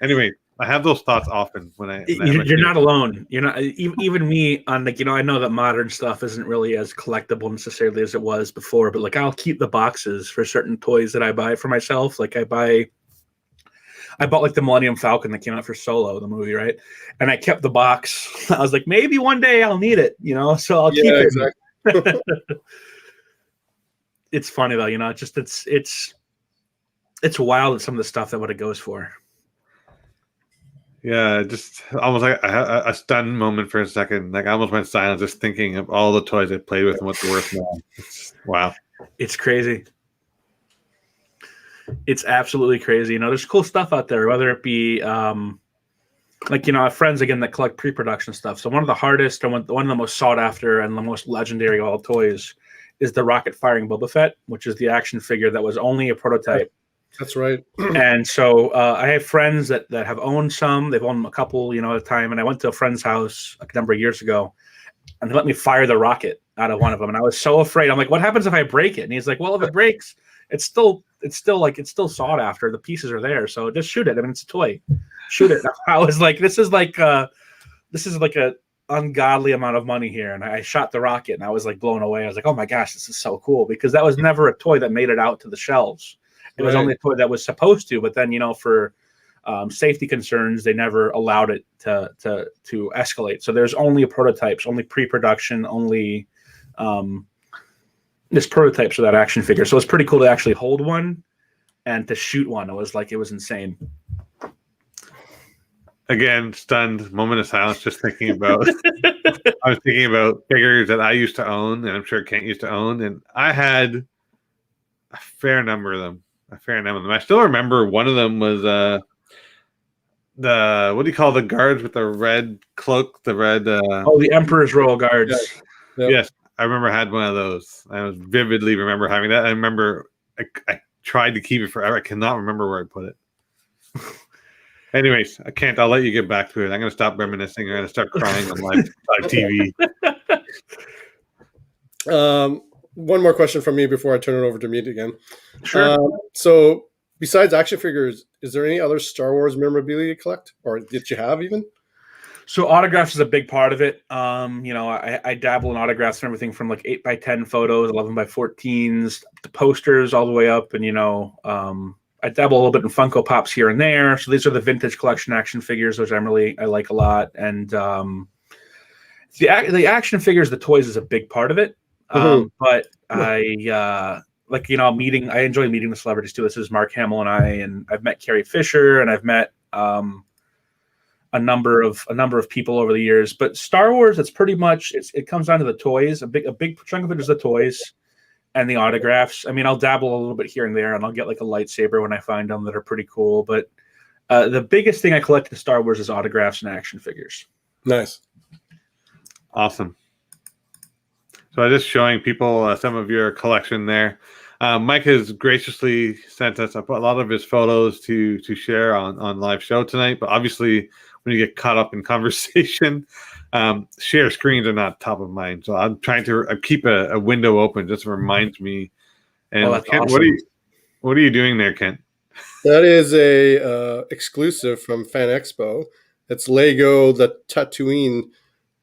Anyway, I have those thoughts often when you're not alone. You're not, even me on, like, I know that modern stuff isn't really as collectible necessarily as it was before, but like I'll keep the boxes for certain toys that I buy for myself. Like I bought like the Millennium Falcon that came out for Solo, the movie, right? And I kept the box. I was like, maybe one day I'll need it, so I'll keep it. Exactly. It's funny though, it's wild at some of the stuff that what it goes for. Yeah, just almost like a stunned moment for a second. Like I almost went silent just thinking of all the toys I played with and what they're worth now. Wow. It's crazy. It's absolutely crazy. There's cool stuff out there, whether it be like, I have friends again that collect pre-production stuff. So one of the hardest and one of the most sought after and the most legendary of all toys is the rocket firing Boba Fett, which is the action figure that was only a prototype. That's right. And so I have friends that have owned some. They've owned a couple, at a time. And I went to a friend's house a number of years ago, and they let me fire the rocket out of one of them. And I was so afraid. I'm like, what happens if I break it? And he's like, well, if it breaks, it's still sought after. The pieces are there, so just shoot it. I mean, it's a toy. Shoot it. I was like, this is like a ungodly amount of money here. And I shot the rocket, and I was like blown away. I was like, oh my gosh, this is so cool, because that was never a toy that made it out to the shelves. It was only a toy that was supposed to, but then, for safety concerns, they never allowed it to escalate. So there's only prototypes, only pre-production, only this prototypes of that action figure. So it's pretty cool to actually hold one and to shoot one. It was insane. Again, stunned, moment of silence, just thinking about I was thinking about figures that I used to own, and I'm sure Kent used to own, and I had a fair number of them. I still remember one of them was the what do you call the guards with the red cloak, the red the Emperor's Royal Guards. Yeah. Yes, I remember I had one of those. I vividly remember having that. I remember I tried to keep it forever. I cannot remember where I put it. Anyways, I'll let you get back to it. I'm going to stop reminiscing. I'm going to start crying on live TV. One more question from me before I turn it over to Meat again. Sure. So besides action figures, is there any other Star Wars memorabilia you collect, or did you have even? So autographs is a big part of it. I dabble in autographs and everything from like 8x10 photos, 11x14s, the posters all the way up. And, I dabble a little bit in Funko Pops here and there. So these are the vintage collection action figures, which I like a lot. And the action figures, the toys is a big part of it. But I enjoy meeting the celebrities too. This is Mark Hamill and I've met Carrie Fisher, and I've met a number of people over the years. But Star Wars, it's pretty much it comes down to the toys. A big chunk of it is the toys and the autographs. I mean, I'll dabble a little bit here and there, and I'll get like a lightsaber when I find them that are pretty cool. But the biggest thing I collect in Star Wars is autographs and action figures. Nice. Awesome. So I'm just showing people some of your collection there. Mike has graciously sent us a lot of his photos to share on live show tonight. But obviously, when you get caught up in conversation, share screens are not top of mind. So I'm trying to keep a window open, just reminds me. And that's Kent, awesome. what are you doing there, Kent? That is a exclusive from Fan Expo. It's Lego, the Tatooine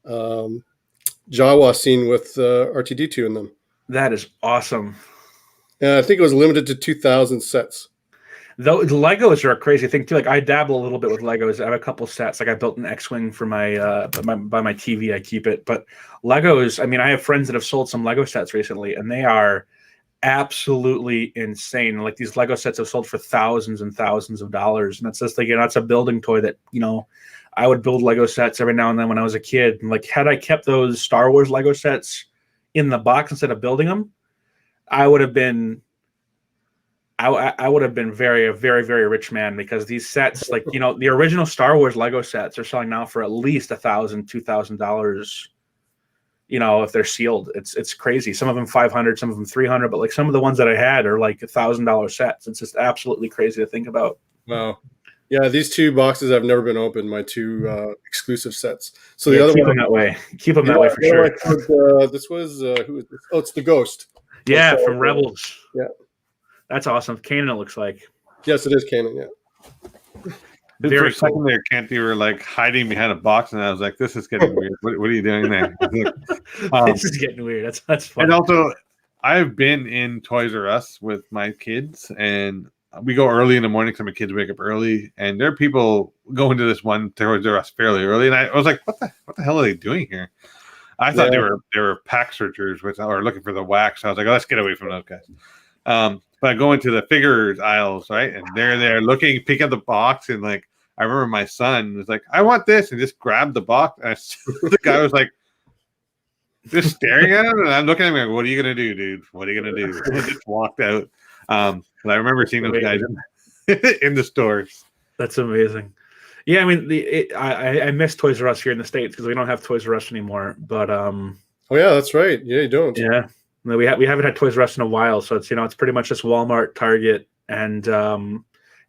Jawa scene with R2-D2 in them. That is awesome. I think it was limited to 2,000 sets. Though the Legos are a crazy thing too. Like I dabble a little bit with Legos. I have a couple sets. Like I built an X-wing for my by my TV. I keep it. But Legos. I mean, I have friends that have sold some Lego sets recently, and they are absolutely insane. Like these Lego sets have sold for thousands and thousands of dollars, and it's just like that's a building toy that I would build Lego sets every now and then when I was a kid. And like had I kept those Star Wars Lego sets in the box instead of building them, I would have been very, very, very rich man, because these sets, like, the original Star Wars Lego sets are selling now for at least $1,000, $2,000, if they're sealed. It's crazy. Some of them 500, some of them 300, but like some of the ones that I had are like $1,000 sets. It's just absolutely crazy to think about. Wow. Yeah, these two boxes have never been opened, my two exclusive sets. So the other keep one, them that way. Keep them that way for sure. This was, who is this? Oh, it's the Ghost. Yeah, from Rebels. Yeah. That's awesome. Kanan, it looks like. Yes, it is Kanan, yeah. For a second there, Kent, you were like hiding behind a box, and I was like, this is getting weird. What are you doing there? This is getting weird. That's fun. And also, I've been in Toys R Us with my kids, and we go early in the morning because my kids wake up early, and there are people going to this one Toys R Us fairly early, and I was like, what the hell are they doing here? I thought they were pack searchers or looking for the wax. I was like, let's get away from those guys. But I go into the figures aisles, right? And they're there looking, pick up the box, and like I remember my son was like, I want this, and just grabbed the box. And the guy was like just staring at him, and I'm looking at him like, what are you gonna do, dude? What are you gonna do? And I just walked out. But I remember seeing those guys in the stores. That's amazing. Yeah, I mean, I miss Toys R Us here in the States because we don't have Toys R Us anymore. But oh yeah, that's right. Yeah, you don't. Yeah, no, we haven't had Toys R Us in a while, so it's it's pretty much just Walmart, Target, and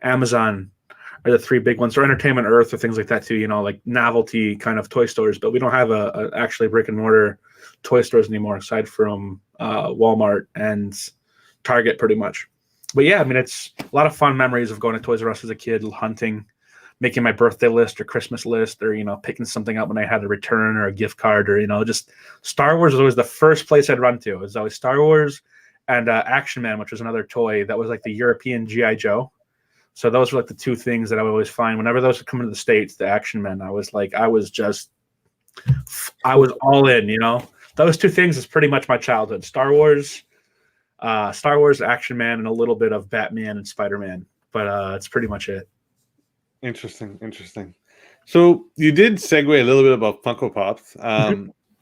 Amazon are the three big ones, or Entertainment Earth or things like that too. You know, like novelty kind of toy stores. But we don't have a actually brick and mortar toy stores anymore, aside from Walmart and Target, pretty much. But yeah, I mean, it's a lot of fun memories of going to Toys R Us as a kid, hunting, making my birthday list or Christmas list, or, you know, picking something up when I had a return or a gift card, or, you know, just Star Wars was always the first place I'd run to. It was always Star Wars and Action Man, which was another toy that was like the European G.I. Joe. So those were like the two things that I would always find whenever those would come into the States, the Action Men. I was all in, you know. Those two things is pretty much my childhood. Star Wars, Action Man, and a little bit of Batman and Spider-Man. But it's pretty much it. Interesting. So you did segue a little bit about Funko Pops.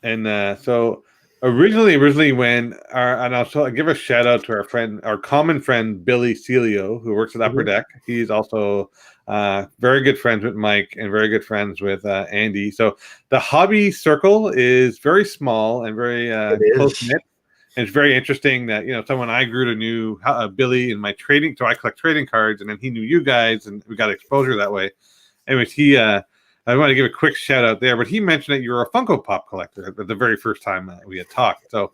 And so originally when and I'll give a shout out to our common friend, Billy Celio, who works at Upper Deck. He's also very good friends with Mike and very good friends with Andy. So the hobby circle is very small and very close-knit. And it's very interesting that, you know, someone I grew to knew Billy in my trading. So I collect trading cards, and then he knew you guys, and we got exposure that way. Anyways, I want to give a quick shout out there, but he mentioned that you're a Funko Pop collector at the very first time we had talked. So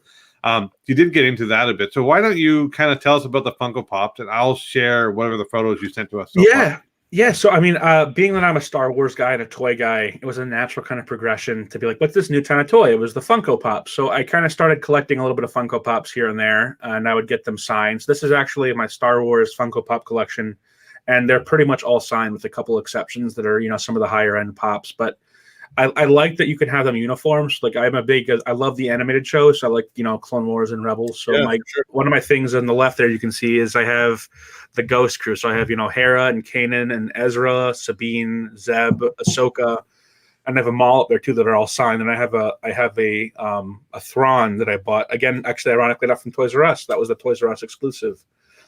you did get into that a bit. So why don't you kind of tell us about the Funko Pops, and I'll share whatever the photos you sent to us so far. Yeah. So, I mean, being that I'm a Star Wars guy and a toy guy, it was a natural kind of progression to be like, what's this new kind of toy? It was the Funko Pops. So I kind of started collecting a little bit of Funko Pops here and there, and I would get them signed. So this is actually my Star Wars Funko Pop collection, and they're pretty much all signed with a couple exceptions that are, you know, some of the higher end pops. But I like that you can have them uniforms. Like I love the animated shows. So I like, you know, Clone Wars and Rebels. So one of my things on the left there you can see is I have the Ghost Crew. So I have, you know, Hera and Kanan and Ezra, Sabine, Zeb, Ahsoka, and I have them all up there too that are all signed. And I have a Thrawn that I bought, again, actually ironically enough, from Toys R Us. That was the Toys R Us exclusive.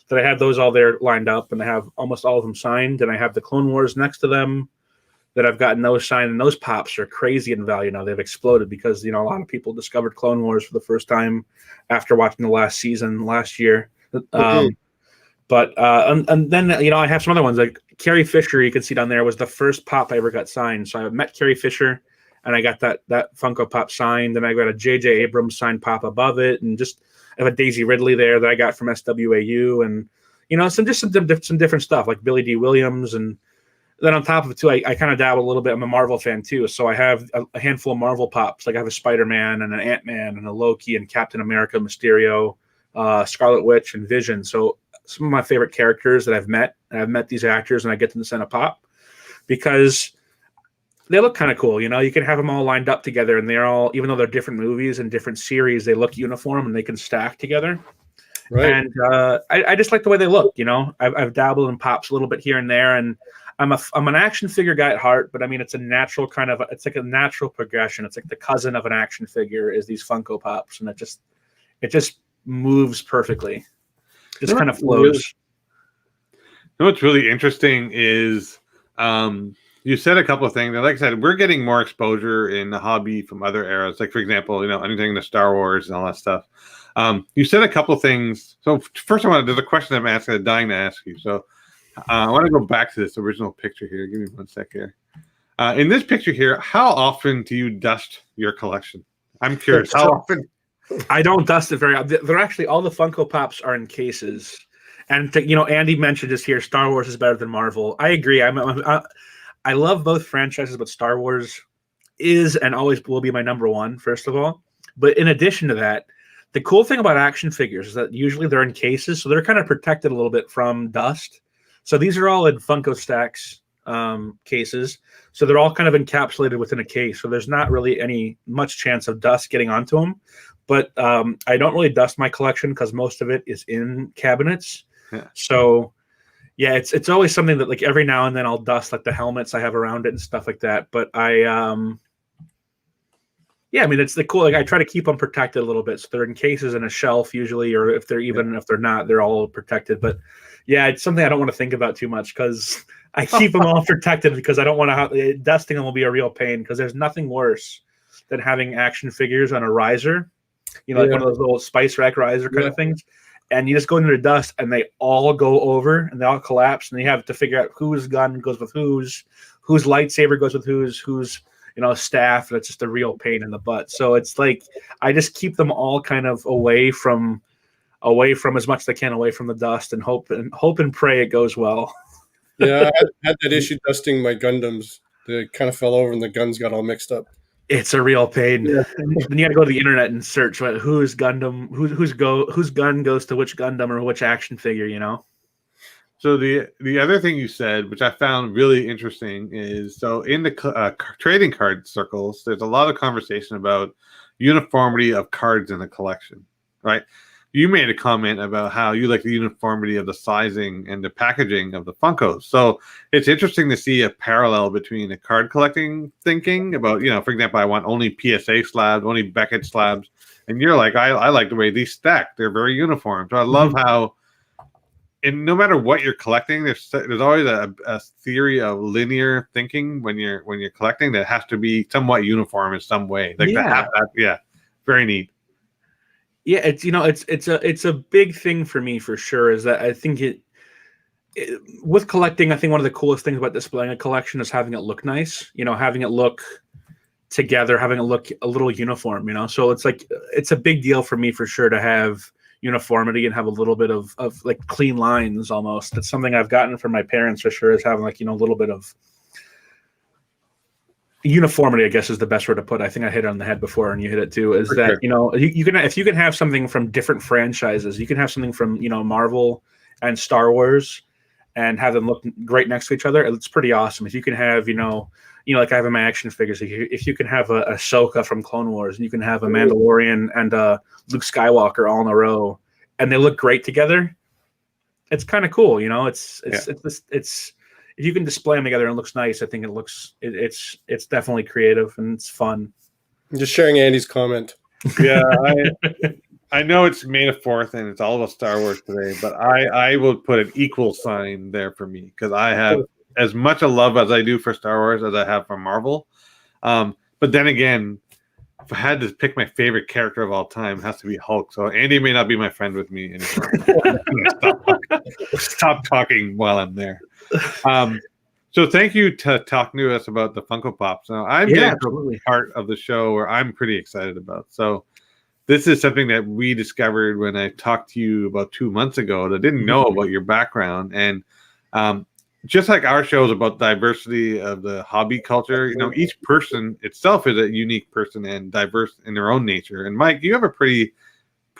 That I have those all there lined up, and I have almost all of them signed, and I have the Clone Wars next to them that I've gotten those signed, and those pops are crazy in value now. They've exploded because, you know, a lot of people discovered Clone Wars for the first time after watching the last season last year. And then, you know, I have some other ones like Carrie Fisher. You can see down there was the first pop I ever got signed. So I met Carrie Fisher, and I got that Funko Pop signed, and I got a J.J. Abrams signed pop above it, and just I have a Daisy Ridley there that I got from SWAU, and, you know, some different stuff like Billy D. Williams. And then on top of it too, I kind of dabble a little bit. I'm a Marvel fan too, so I have a handful of Marvel pops. Like I have a Spider-Man and an Ant-Man and a Loki and Captain America, Mysterio, Scarlet Witch, and Vision. So some of my favorite characters that I've met these actors, and I get them to send a pop because they look kind of cool. You know, you can have them all lined up together, and they're all, even though they're different movies and different series, they look uniform and they can stack together. Right. And I just like the way they look. You know, I've dabbled in pops a little bit here and there, and I'm an action figure guy at heart. But I mean, it's a natural it's like a natural progression. It's like the cousin of an action figure is these Funko Pops, and it just moves perfectly. Just kind of flows. You know what's really interesting is you said a couple of things. And like I said, we're getting more exposure in the hobby from other eras. Like, for example, you know, anything to Star Wars and all that stuff. You said a couple of things. So first there's a question I'm asking, I'm dying to ask you. So I want to go back to this original picture here. Give me 1 sec here. In this picture here, how often do you dust your collection? I'm curious. How often? I don't dust it very often. They're actually, all the Funko Pops are in cases. And, you know, Andy mentioned this here, Star Wars is better than Marvel. I agree. I love both franchises, but Star Wars is and always will be my number one, first of all. But in addition to that, the cool thing about action figures is that usually they're in cases, so they're kind of protected a little bit from dust. So these are all in Funko Stacks cases. So they're all kind of encapsulated within a case. So there's not really much chance of dust getting onto them. But I don't really dust my collection because most of it is in cabinets. Yeah. So yeah, it's always something that, like, every now and then I'll dust, like, the helmets I have around it and stuff like that. But yeah, I mean, it's the cool. Like, I try to keep them protected a little bit, so they're in cases in a shelf usually, or if they're not, they're all protected. But yeah, it's something I don't want to think about too much because I keep them all protected because I don't want to dusting them will be a real pain because there's nothing worse than having action figures on a riser, you know, like one of those little spice rack riser kind of things. and you just go into the dust, and they all go over, and they all collapse, and you have to figure out whose gun goes with whose lightsaber goes with whose staff. That's just a real pain in the butt. So it's like I just keep them all kind of away from as much as they can, away from the dust, and hope and pray it goes well. Yeah, I had that issue dusting my Gundams. They kind of fell over and the guns got all mixed up. It's a real pain. Yeah. Then you got to go to the internet and search whose gun goes to which Gundam or which action figure. So the other thing you said, which I found really interesting, is so in the trading card circles, there's a lot of conversation about uniformity of cards in a collection, right? You made a comment about how you like the uniformity of the sizing and the packaging of the Funkos. So it's interesting to see a parallel between the card collecting thinking about, for example, I want only PSA slabs, only Beckett slabs. And you're like, I like the way these stack. They're very uniform. So I love how, and no matter what you're collecting, there's always a theory of linear thinking when you're collecting that has to be somewhat uniform in some way. Like very neat. Yeah, it's a big thing for me for sure. Is that I think with collecting, I think one of the coolest things about displaying a collection is having it look nice. Having it look together, having it look a little uniform. So it's like it's a big deal for me for sure to have uniformity and have a little bit of like clean lines almost. It's something I've gotten from my parents for sure, is having like a little bit of uniformity, I guess, is the best word to put. I think I hit it on the head before, and you hit it too. Is that you can, if you can have something from different franchises, you can have something from Marvel and Star Wars, and have them look great next to each other. It's pretty awesome. If you can have like I have in my action figures, if you can have a Ahsoka from Clone Wars, and you can have a Mandalorian and Luke Skywalker all in a row, and they look great together, it's kind of cool. It's if you can display them together and it looks nice, I think it's definitely creative and it's fun. I'm just sharing Andy's comment. Yeah, I know it's May the 4th and it's all about Star Wars today, but I will put an equal sign there for me, because I have as much a love as I do for Star Wars as I have for Marvel. But then again, if I had to pick my favorite character of all time, it has to be Hulk. So Andy may not be my friend with me anymore. Stop talking while I'm there. So thank you to talking to us about the Funko Pops. Now I'm getting to a part of the show where I'm pretty excited about. So this is something that we discovered when I talked to you about 2 months ago that didn't know about your background. And just like our show is about diversity of the hobby culture, each person itself is a unique person and diverse in their own nature. And Mike, you have a pretty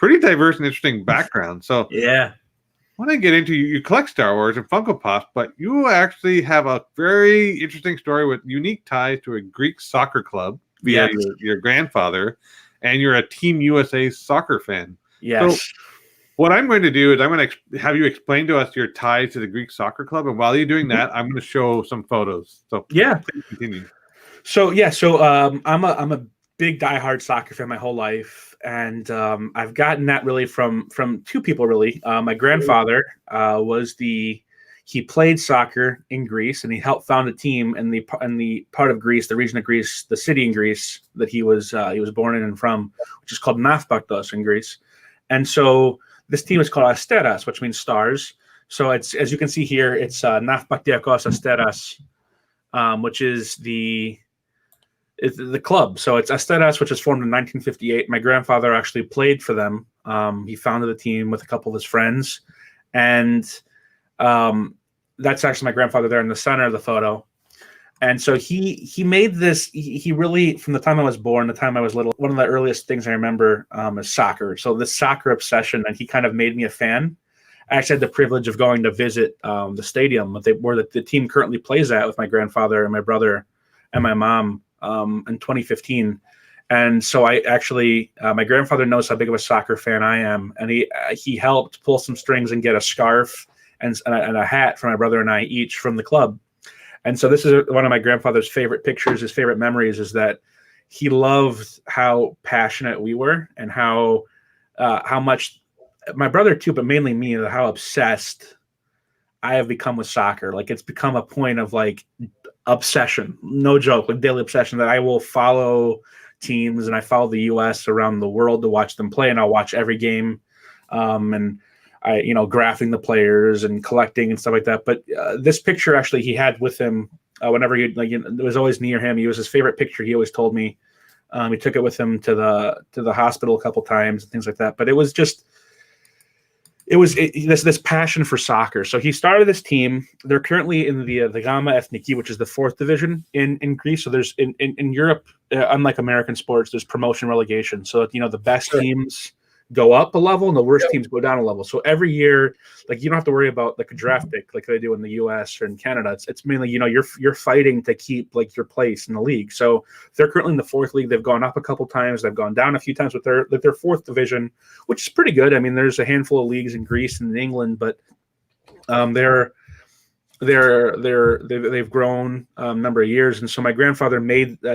diverse and interesting background. So yeah. I want to get into you collect Star Wars and Funko Pops, but you actually have a very interesting story with unique ties to a Greek soccer club via your grandfather, and you're a Team USA soccer fan. Yes. So what I'm going to do is I'm going to have you explain to us your ties to the Greek soccer club, and while you're doing that, I'm going to show some photos. So please continue. So I'm a big diehard soccer fan my whole life. And I've gotten that really from two people, really. My grandfather he played soccer in Greece, and he helped found a team in the part of Greece, the region of Greece, the city in Greece that he was born in and from, which is called Nafpaktos in Greece. And so this team is called Asteras, which means stars. So it's, as you can see here, it's Nafpaktiakos Asteras, which is the club. So it's Asteras, which was formed in 1958. My grandfather actually played for them. He founded the team with a couple of his friends. And that's actually my grandfather there in the center of the photo. And so he made this, he really, from the time I was born, the time I was little, one of the earliest things I remember is soccer. So this soccer obsession, and he kind of made me a fan. I actually had the privilege of going to visit the stadium where the team currently plays at with my grandfather and my brother and my mom in 2015. And so I actually, my grandfather knows how big of a soccer fan I am. And he helped pull some strings and get a scarf and a hat for my brother and I each from the club. And so this is one of my grandfather's favorite pictures, his favorite memories, is that he loved how passionate we were and how much my brother too, but mainly me, how obsessed I have become with soccer. Like it's become a point of like obsession, no joke, like daily obsession, that I will follow teams, and I follow the US around the world to watch them play, and I'll watch every game. And graphing the players and collecting and stuff like that. But this picture actually he had with him whenever it was always near him. It was his favorite picture. He always told me. He took it with him to the hospital a couple times and things like that. But it was just this passion for soccer. So he started this team. They're currently in the Gama Ethniki, which is the 4th division in Greece. So there's in Europe, unlike American sports, there's promotion relegation. So the best teams go up a level and the worst teams go down a level. So every year, like, you don't have to worry about like a draft pick like they do in the US or in Canada. It's mainly, you're fighting to keep like your place in the league. So they're currently in the 4th league. They've gone up a couple times. They've gone down a few times with their 4th division, which is pretty good. I mean, there's a handful of leagues in Greece and in England, but they've grown a number of years. And so my grandfather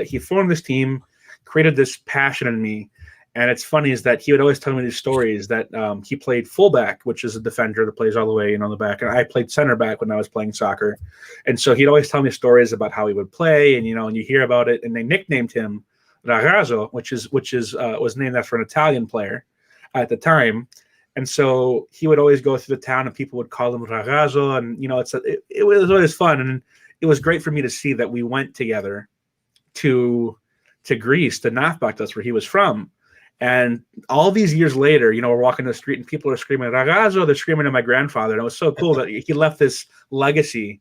he formed this team, created this passion in me. And it's funny is that he would always tell me these stories that he played fullback, which is a defender that plays all the way in on the back. And I played center back when I was playing soccer. And so he'd always tell me stories about how he would play. And, and you hear about it. And they nicknamed him Ragazzo, which was named after an Italian player at the time. And so he would always go through the town and people would call him Ragazzo. And, it was always fun. And it was great for me to see that we went together to Greece, to Nafbak, that's where he was from. And all these years later, we're walking the street and people are screaming, Ragazzo, they're screaming at my grandfather. And it was so cool that he left this legacy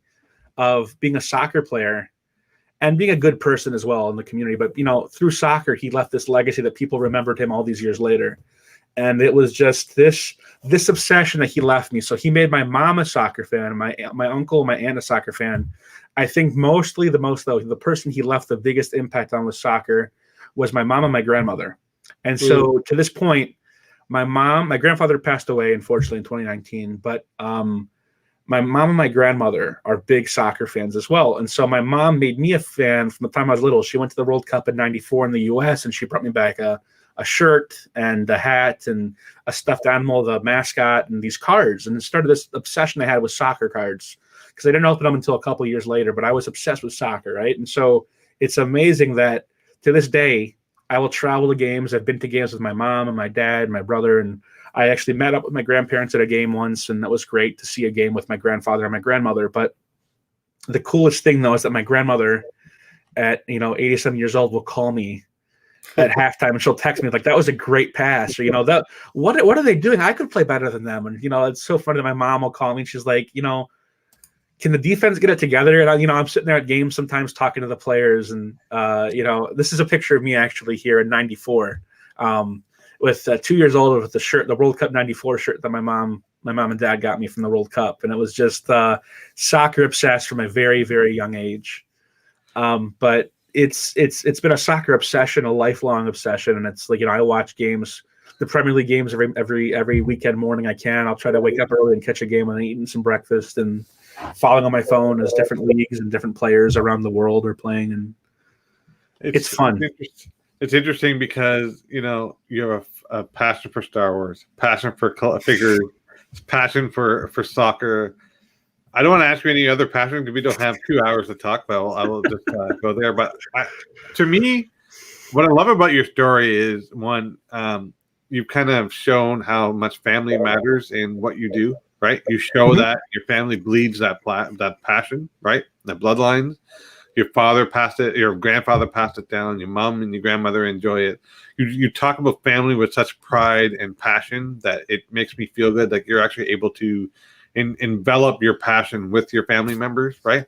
of being a soccer player and being a good person as well in the community. But, through soccer, he left this legacy that people remembered him all these years later. And it was just this obsession that he left me. So he made my mom a soccer fan, my uncle, my aunt a soccer fan. I think the person he left the biggest impact on with soccer was my mom and my grandmother. And so to this point, my grandfather passed away, unfortunately, in 2019. But my mom and my grandmother are big soccer fans as well. And so my mom made me a fan from the time I was little. She went to the World Cup in '94 in the U.S. and she brought me back a shirt and a hat and a stuffed animal, the mascot, and these cards. And it started this obsession I had with soccer cards because I didn't open them until a couple of years later. But I was obsessed with soccer, right? And so it's amazing that to this day, I will travel to games. I've been to games with my mom and my dad and my brother, and I actually met up with my grandparents at a game once, and that was great to see a game with my grandfather and my grandmother. But the coolest thing, though, is that my grandmother at 87 years old will call me at halftime, and she'll text me like, "That was a great pass," or that what are they doing? I could play better than them. And it's so funny that my mom will call me and she's like, can the defense get it together? And I'm sitting there at games sometimes talking to the players, and this is a picture of me actually here in '94, with 2 years old with the World Cup '94 shirt that my mom and dad got me from the World Cup, and it was just soccer obsessed from a very, very young age. But it's been a soccer obsession, a lifelong obsession, and it's like I watch games, the Premier League games every weekend morning I can. I'll try to wake up early and catch a game and eating some breakfast and following on my phone as different leagues and different players around the world are playing, and it's fun. It's interesting because you have a passion for Star Wars, passion for figures, passion for soccer. I don't want to ask you any other passion because we don't have 2 hours to talk about. I will just go there. But to me, what I love about your story is one, you've kind of shown how much family matters in what you do. Right, you show that your family bleeds that passion, right? The bloodlines. Your father passed it, your grandfather passed it down, your mom and your grandmother enjoy it. You talk about family with such pride and passion that it makes me feel good. Like you're actually able to envelop your passion with your family members, right?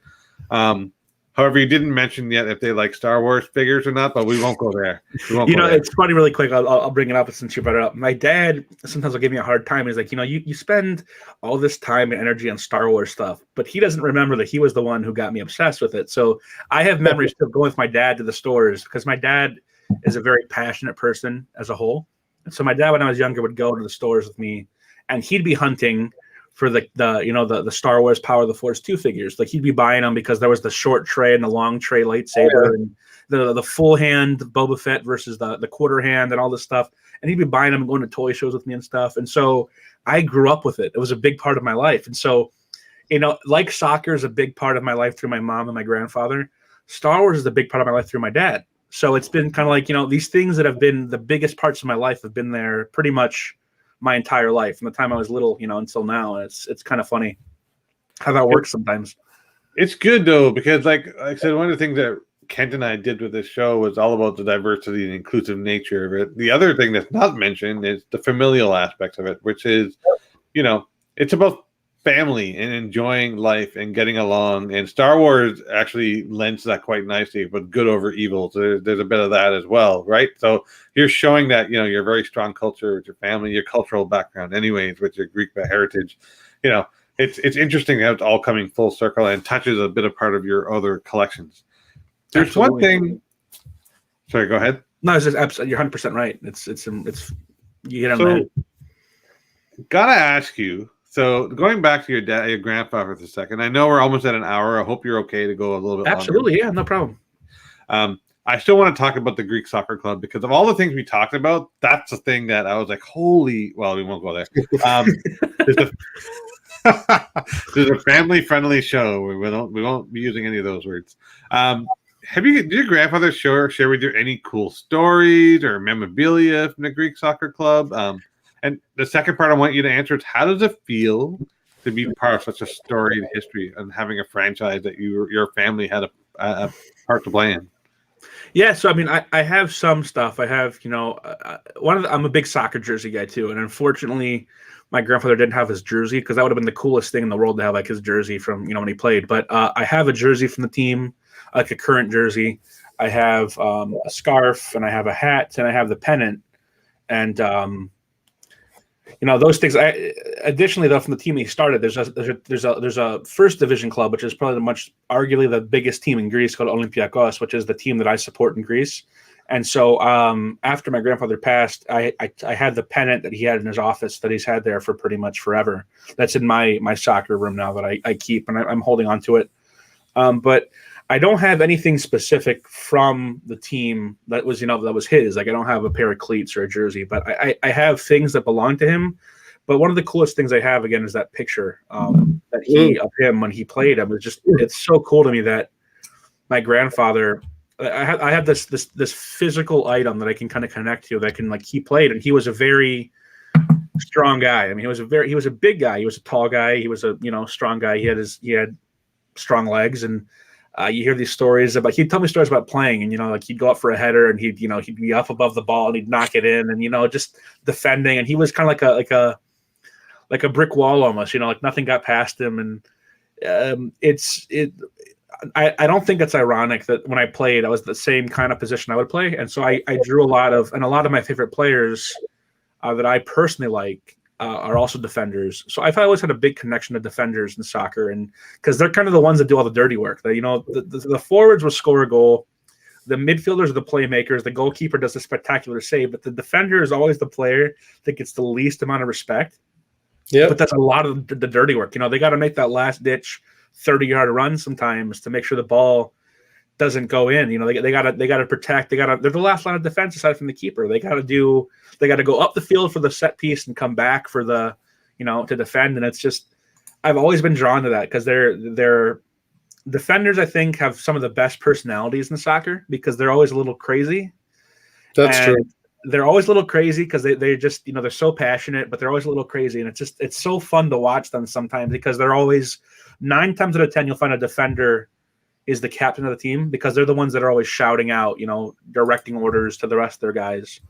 However, you didn't mention yet if they like Star Wars figures or not, but we won't go there. It's funny, really quick. I'll bring it up since you brought it up. My dad sometimes will give me a hard time. He's like, you spend all this time and energy on Star Wars stuff, but he doesn't remember that he was the one who got me obsessed with it. So I have memories of going with my dad to the stores because my dad is a very passionate person as a whole. And so my dad, when I was younger, would go to the stores with me, and he'd be hunting for the Star Wars Power of the Force 2 figures. Like he'd be buying them because there was the short tray and the long tray lightsaber and the full hand Boba Fett versus the quarter hand and all this stuff. And he'd be buying them and going to toy shows with me and stuff. And so I grew up with it. It was a big part of my life. And so, like soccer is a big part of my life through my mom and my grandfather, Star Wars is a big part of my life through my dad. So it's been kind of like, these things that have been the biggest parts of my life have been there pretty much my entire life, from the time I was little, until now. It's kind of funny how that works sometimes. It's good though, because like I said, one of the things that Kent and I did with this show was all about the diversity and inclusive nature of it. The other thing that's not mentioned is the familial aspect of it, which is, it's about family and enjoying life and getting along. And Star Wars actually lends that quite nicely, but good over evil. So there's a bit of that as well, right? So you're showing that, your very strong culture with your family, your cultural background anyways, with your Greek heritage, it's interesting how it's all coming full circle and touches a bit of part of your other collections. There's Absolutely. one thing. Sorry, go ahead. No, it's just absolutely, you're 100% right. It's you get on that. Gotta ask you. So going back to your grandfather for a second, I know we're almost at an hour. I hope you're okay to go a little bit Absolutely, longer. Yeah, no problem. I still want to talk about the Greek Soccer Club because of all the things we talked about. That's the thing that I was like, holy. Well, we won't go there. There's a family-friendly show. We won't be using any of those words. Did your grandfather share with you any cool stories or memorabilia from the Greek Soccer Club? And the second part I want you to answer is, how does it feel to be part of such a storied history and having a franchise that your family had a part to play in? Yeah, so I mean, I have some stuff. I have, I'm a big soccer jersey guy too, and unfortunately, my grandfather didn't have his jersey, because that would have been the coolest thing in the world to have, like, his jersey from when he played. But I have a jersey from the team, like a current jersey. I have a scarf, and I have a hat, and I have the pennant, and those things. Additionally, though, from the team he started, there's a first division club, which is probably arguably the biggest team in Greece, called Olympiakos, which is the team that I support in Greece. And so after my grandfather passed, I had the pennant that he had in his office that he's had there for pretty much forever. That's in my soccer room now that I keep, and I'm holding on to it. But I don't have anything specific from the team that was his. Like, I don't have a pair of cleats or a jersey, but I have things that belong to him. But one of the coolest things I have, again, is that picture that of him when he played. It's so cool to me that my grandfather, I have this physical item that I can kind of connect to, that can, like, he played, and he was a very strong guy. I mean, he was a big guy. He was a tall guy. He was a strong guy. He had strong legs, and you hear these stories about. He'd tell me stories about playing, and like, he'd go up for a header, and he'd be up above the ball, and he'd knock it in, and just defending. And he was kind of like a brick wall almost. Like, nothing got past him, and I don't think it's ironic that when I played, I was the same kind of position I would play, and so I drew a lot of my favorite players that I personally like are also defenders. So I've always had a big connection to defenders in soccer, and because they're kind of the ones that do all the dirty work. The forwards will score a goal, the midfielders are the playmakers, the goalkeeper does a spectacular save, but the defender is always the player that gets the least amount of respect. Yeah, but that's a lot of the dirty work. They got to make that last ditch 30-yard run sometimes to make sure the ball doesn't go in. They got to protect. They're the last line of defense aside from the keeper. They got to go up the field for the set piece and come back for the to defend. And it's just, I've always been drawn to that, because they're defenders, I think, have some of the best personalities in soccer, because they're always a little crazy. That's true. They're always a little crazy because they just they're so passionate, but they're always a little crazy, and it's so fun to watch them sometimes, because they're always, 9 times out of 10 you'll find a defender is the captain of the team, because they're the ones that are always shouting out, directing orders to the rest of their guys.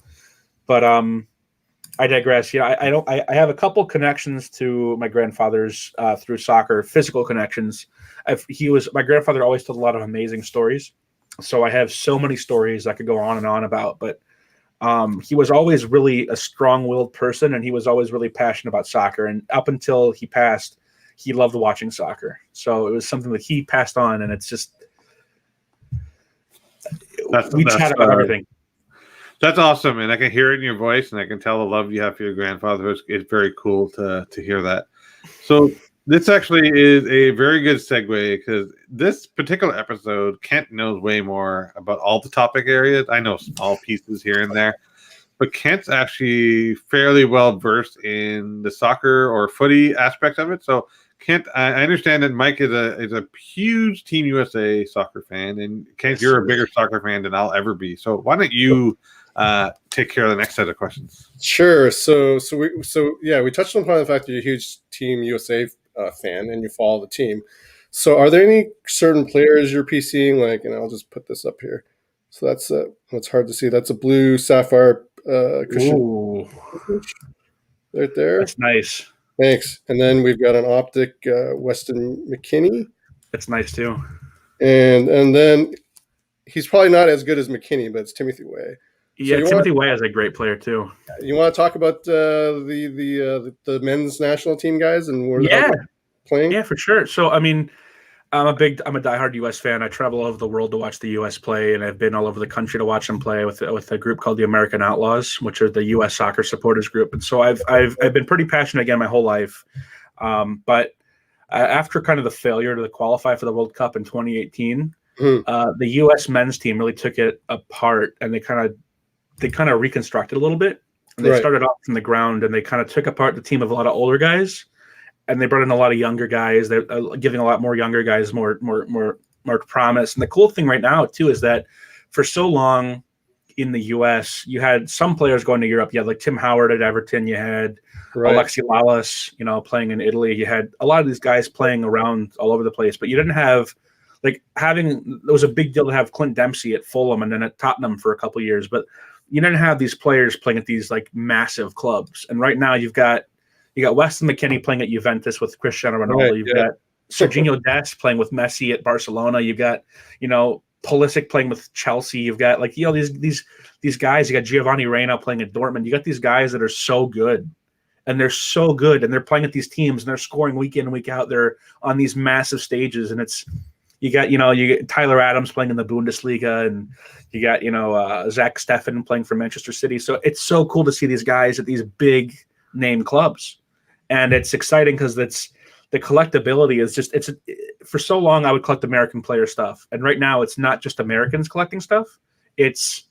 But I digress. I have a couple connections to my grandfather's through soccer, physical connections. My grandfather always told a lot of amazing stories, so I have so many stories I could go on and on about. But he was always really a strong-willed person, and he was always really passionate about soccer. And up until he passed, he loved watching soccer. So it was something that he passed on, and it's just we chat about everything. That's awesome, and I can hear it in your voice, and I can tell the love you have for your grandfather. It's very cool to hear that. So this actually is a very good segue, because this particular episode, Kent knows way more about all the topic areas. I know small pieces here and there, but Kent's actually fairly well versed in the soccer or footy aspect of it. So Kent, I understand that Mike is a huge Team USA soccer fan, and Kent, you're a bigger soccer fan than I'll ever be. So why don't you take care of the next set of questions. Sure. We touched upon the fact that you're a huge Team USA fan and you follow the team. So, are there any certain players you're PCing? Like, and I'll just put this up here. So that's hard to see. That's a blue sapphire Christian. Ooh, right there. That's nice. Thanks. And then we've got an optic Weston McKinney. That's nice too. And then he's probably not as good as McKinney, but it's Timothy Way. Yeah, So Timothy Way is a great player too. You want to talk about the men's national team guys and where they're playing? Yeah, for sure. So I mean, I'm a diehard U.S. fan. I travel all over the world to watch the U.S. play, and I've been all over the country to watch them play with a group called the American Outlaws, which are the U.S. soccer supporters group. And so I've been pretty passionate again my whole life. But after kind of the failure to qualify for the World Cup in 2018, the U.S. men's team really took it apart, and they kind of reconstructed a little bit. And they started off from the ground, and they kind of took apart the team of a lot of older guys. And they brought in a lot of younger guys. They're giving a lot more younger guys more promise. And the cool thing right now too is that for so long in the U.S., you had some players going to Europe. You had like Tim Howard at Everton. You had Alexi Lalas, playing in Italy. You had a lot of these guys playing around all over the place. But you didn't have there was a big deal to have Clint Dempsey at Fulham and then at Tottenham for a couple of years. But you didn't have these players playing at these like massive clubs. And right now you got Weston McKinney playing at Juventus with Cristiano Ronaldo. You've got Serginho Dest playing with Messi at Barcelona. You've got, Pulisic playing with Chelsea. You've got these guys. You got Giovanni Reina playing at Dortmund. You got these guys that are so good. And they're so good. And they're playing at these teams and they're scoring week in and week out. They're on these massive stages. And you get Tyler Adams playing in the Bundesliga, and you got, Zach Steffen playing for Manchester City. So it's so cool to see these guys at these big name clubs. And it's exciting because the collectability is for so long I would collect American player stuff. And right now it's not just Americans collecting stuff. It's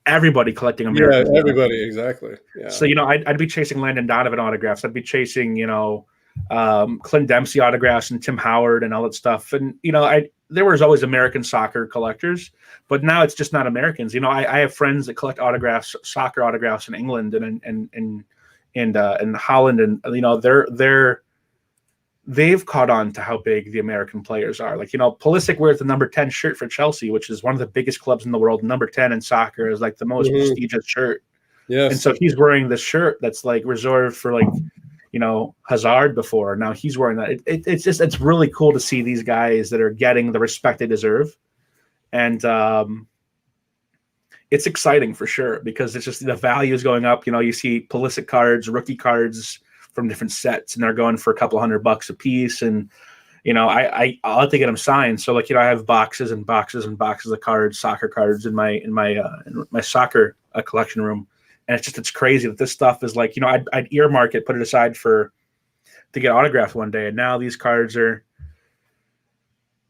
everybody collecting American stuff. Everybody. Exactly. Yeah. So, I'd be chasing Landon Donovan autographs. I'd be chasing, Clint Dempsey autographs and Tim Howard and all that stuff. And, there was always American soccer collectors, but now it's just not Americans. I have friends that collect soccer autographs in England and Holland, and they've caught on to how big the American players are. Like, Pulisic wears the number 10 shirt for Chelsea, which is one of the biggest clubs in the world. Number 10 in soccer is like the most prestigious shirt. Yes. And so he's wearing this shirt that's like reserved for Hazard before. Now he's wearing that. It's really cool to see these guys that are getting the respect they deserve. And it's exciting for sure because it's just the value is going up. You see Pulisic cards, rookie cards from different sets, and they're going for a couple $100 a piece. And I'll have to get them signed. So I have boxes and boxes and boxes of cards, soccer cards in my soccer collection room. And it's crazy that this stuff is I'd earmark it, put it aside to get autographed one day. And now these cards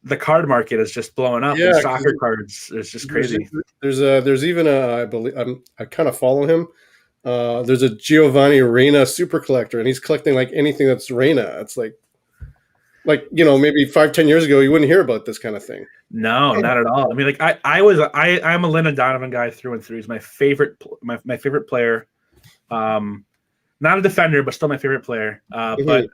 the card market is just blowing up. Yeah, soccer cards is just crazy. There's even I believe I kind of follow him. There's a Giovanni Reina super collector, and he's collecting anything that's Reina. It's maybe 5-10 years ago you wouldn't hear about this kind of thing. No, not at all. I mean, I'm a Landon Donovan guy through and through. He's my favorite my favorite player. Not a defender, but still my favorite player. But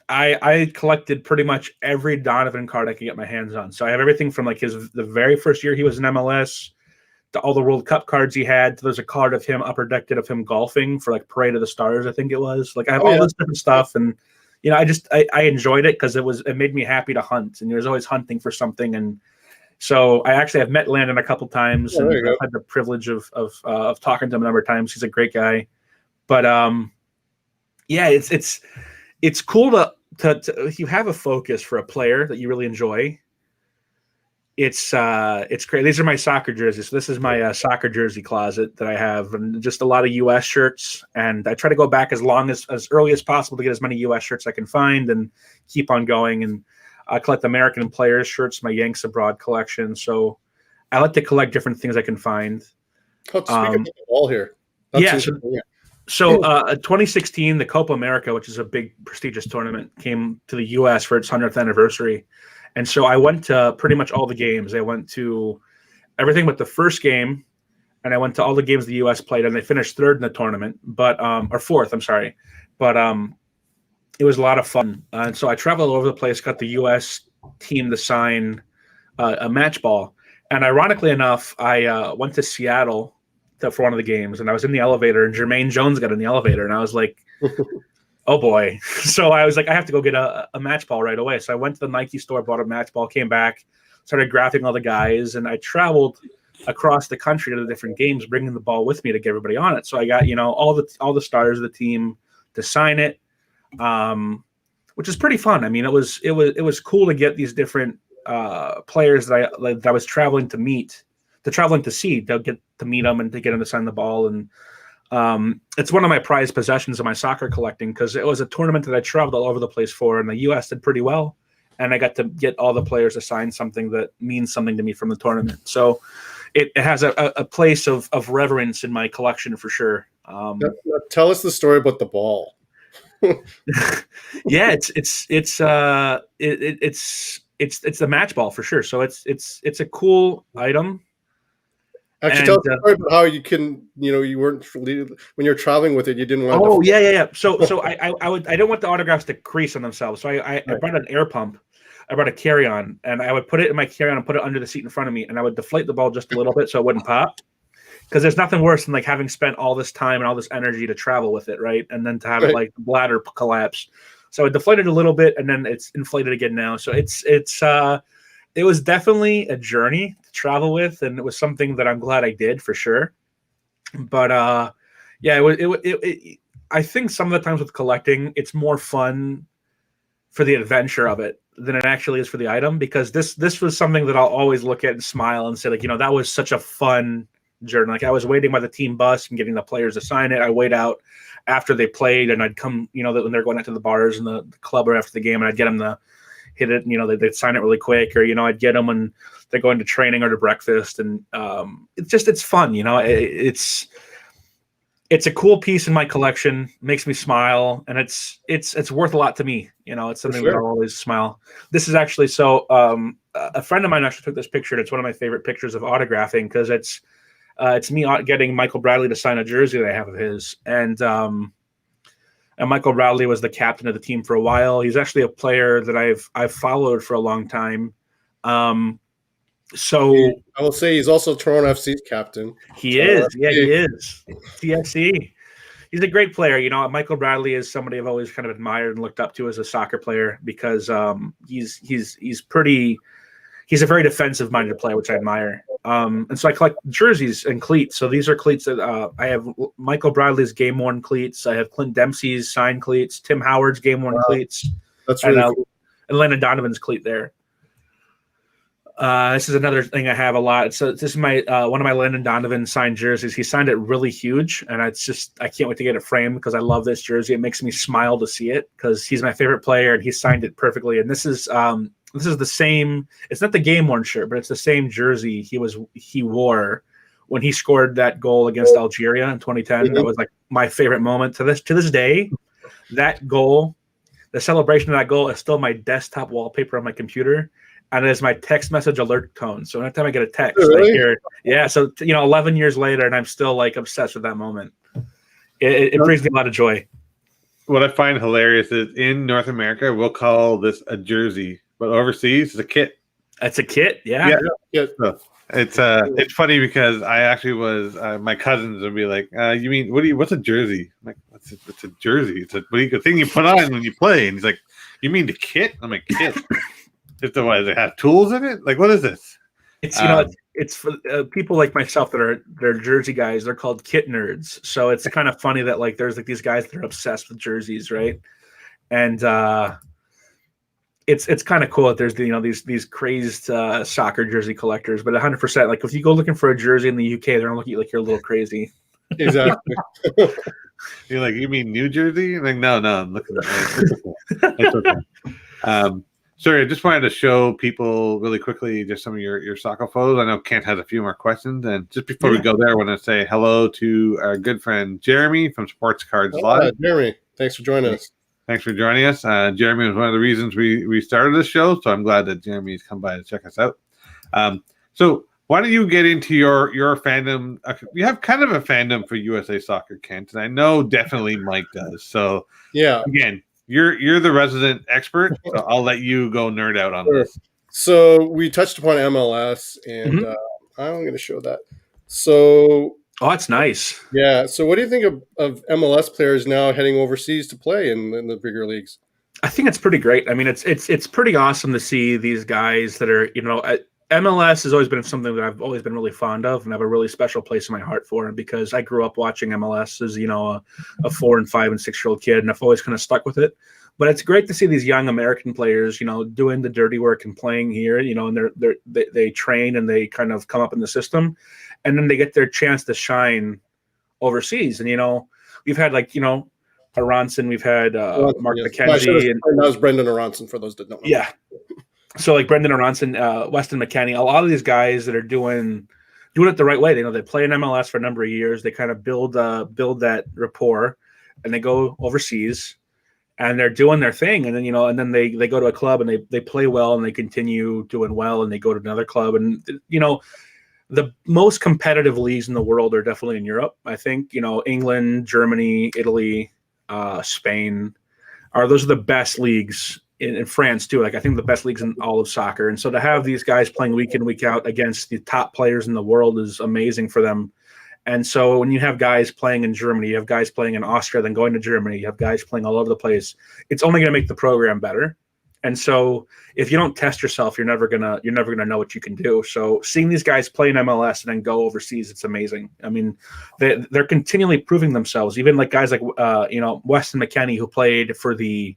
I collected pretty much every Donovan card I could get my hands on. So I have everything from the very first year he was in MLS to all the World Cup cards he had. There's a card of him upper decked of him golfing for Parade of the Stars, I think it was. I have all this different stuff, and I enjoyed it because it made me happy to hunt, and there's always hunting for something. And so I actually have met Landon a couple times, and I've had the privilege of talking to him a number of times. He's a great guy, but it's cool to if you have a focus for a player that you really enjoy. It's great. These are my soccer jerseys. So this is my soccer jersey closet that I have, and just a lot of U.S. shirts. And I try to go back as early as possible to get as many U.S. shirts I can find and keep on going. And I collect American players shirts, my Yanks Abroad collection. So I like to collect different things I can find. Oh, speaking of the ball here. So 2016, the Copa America, which is a big prestigious tournament, came to the U.S. for its 100th anniversary. And so I went to pretty much all the games. I went to everything but the first game, and I went to all the games the U.S. played, and they finished third in the tournament, or fourth, I'm sorry. But it was a lot of fun. And so I traveled all over the place, got the U.S. team to sign a match ball. And ironically enough, I went to Seattle for one of the games, and I was in the elevator, and Jermaine Jones got in the elevator, and I was like, oh boy. So I was like, I have to go get a match ball right away. So I went to the Nike store, bought a match ball, came back, started graphing all the guys, and I traveled across the country to the different games, bringing the ball with me to get everybody on it. So I got, all the stars of the team to sign it, which is pretty fun. I mean, it was cool to get these different players that I was traveling to see, to get to meet them and to get them to sign the ball. And it's one of my prized possessions of my soccer collecting, because it was a tournament that I traveled all over the place for, and the U.S. did pretty well. And I got to get all the players to sign something that means something to me from the tournament. So it has a place of reverence in my collection for sure. Tell us the story about the ball. Yeah, it's the match ball for sure. So it's a cool item. Actually, tell us the story about how you can, you weren't, when you're traveling with it, you didn't want. Oh, yeah. So I didn't want the autographs to crease on themselves. So I brought an air pump. I brought a carry-on, and I would put it in my carry-on and put it under the seat in front of me, and I would deflate the ball just a little bit so it wouldn't pop. Because there's nothing worse than like having spent all this time and all this energy to travel with it, right? And then to have it like the bladder collapse. So I deflated a little bit, and then it's inflated again now. So it was definitely a journey to travel with, and it was something that I'm glad I did for sure. But yeah, I think some of the times with collecting, it's more fun for the adventure of it than it actually is for the item, because this was something that I'll always look at and smile and say, like, that was such a fun journey. Like, I was waiting by the team bus and getting the players to sign it. I wait out after they played, and I'd come, when they're going out to the bars and the club or after the game, and I'd get them to hit it. They'd sign it really quick, or I'd get them when they're going to training or to breakfast, and it's fun. It's a cool piece in my collection. Makes me smile, and it's worth a lot to me. It's something that I'll always smile. This is actually a friend of mine actually took this picture, and it's one of my favorite pictures of autographing, because it's me getting Michael Bradley to sign a jersey that I have of his, and Michael Bradley was the captain of the team for a while. He's actually a player that I've followed for a long time. So I will say he's also Toronto FC's captain. He is. TFC. He's a great player. Michael Bradley is somebody I've always kind of admired and looked up to as a soccer player, because he's a very defensive minded player, which I admire. And so I collect jerseys and cleats. So these are cleats that I have Michael Bradley's game worn cleats. I have Clint Dempsey's signed cleats, Tim Howard's game worn cleats. That's really cool. And Landon Donovan's cleat there. This is another thing I have a lot. So this is my one of my Landon Donovan signed jerseys. He signed it really huge, and I can't wait to get it framed, because I love this jersey. It makes me smile to see it, because he's my favorite player, and he signed it perfectly. And this is the same. It's not the game worn shirt, but it's the same jersey he wore when he scored that goal against Algeria in 2010. Mm-hmm. That was like my favorite moment to this day. That goal, the celebration of that goal, is still my desktop wallpaper on my computer. And it is my text message alert tone. So anytime I get a text, really? I hear it. Yeah. So 11 years later, and I'm still like obsessed with that moment. It brings me a lot of joy. What I find hilarious is in North America, we'll call this a jersey, but overseas, it's a kit. It's a kit. Yeah. So it's funny, because I actually was my cousins would be like, "You mean what's a jersey?" I'm like, "It's a jersey. It's a thing you put on when you play." And he's like, "You mean the kit?" I'm like, "Kit." Does it have tools in it? Like, what is this? It's it's for people like myself they're jersey guys. They're called kit nerds. So it's kind of funny that like there's like these guys that are obsessed with jerseys, right? And it's kind of cool that there's these crazed soccer jersey collectors. But 100%, like if you go looking for a jersey in the UK, they're gonna look at you like you're a little crazy. Exactly. You're like, you mean New Jersey? I'm like, no, I'm looking at it. It's okay. Sorry, I just wanted to show people really quickly just some of your soccer photos. I know Kent has a few more questions. And just before we go there, I want to say hello to our good friend Jeremy from Sports Cards Live. Jeremy, thanks for joining us. Thanks for joining us. Jeremy was one of the reasons we started this show, so I'm glad that Jeremy's come by to check us out. So Why don't you get into your fandom? You have kind of a fandom for USA Soccer, Kent, and I know definitely Mike does. So Yeah. again, you're the resident expert, so I'll let you go nerd out on Sure. this. So we touched upon MLS, and I'm going to show that. So Oh, that's nice. yeah. So what do you think of MLS players now heading overseas to play in the bigger leagues? I think it's pretty great. I mean, it's pretty awesome to see these guys that are, MLS has always been something that I've always been really fond of and have a really special place in my heart for, because I grew up watching MLS as, a 4 and 5 and 6-year-old kid, and I've always kind of stuck with it. But it's great to see these young American players, doing the dirty work and playing here, and they train and they kind of come up in the system, and then they get their chance to shine overseas. And, we've had Aronson, we've had Mark McKenzie, and that was Brendan Aronson for those that don't know. Yeah. So like Brendan Aronson, Weston McKennie, a lot of these guys that are doing it the right way. They play in MLS for a number of years. They kind of build that rapport, and they go overseas, and they're doing their thing. And then and then they go to a club and they play well, and they continue doing well, and they go to another club. And the most competitive leagues in the world are definitely in Europe. I think England, Germany, Italy, Spain those are the best leagues. In France too, I think the best leagues in all of soccer. And so to have these guys playing week in, week out against the top players in the world is amazing for them. And so when you have guys playing in Germany, you have guys playing in Austria, then going to Germany, you have guys playing all over the place, it's only going to make the program better. And so if you don't test yourself, you're never gonna know what you can do. So seeing these guys play in MLS and then go overseas, it's amazing. I mean, they're continually proving themselves. Even like guys like Weston McKennie, who played for the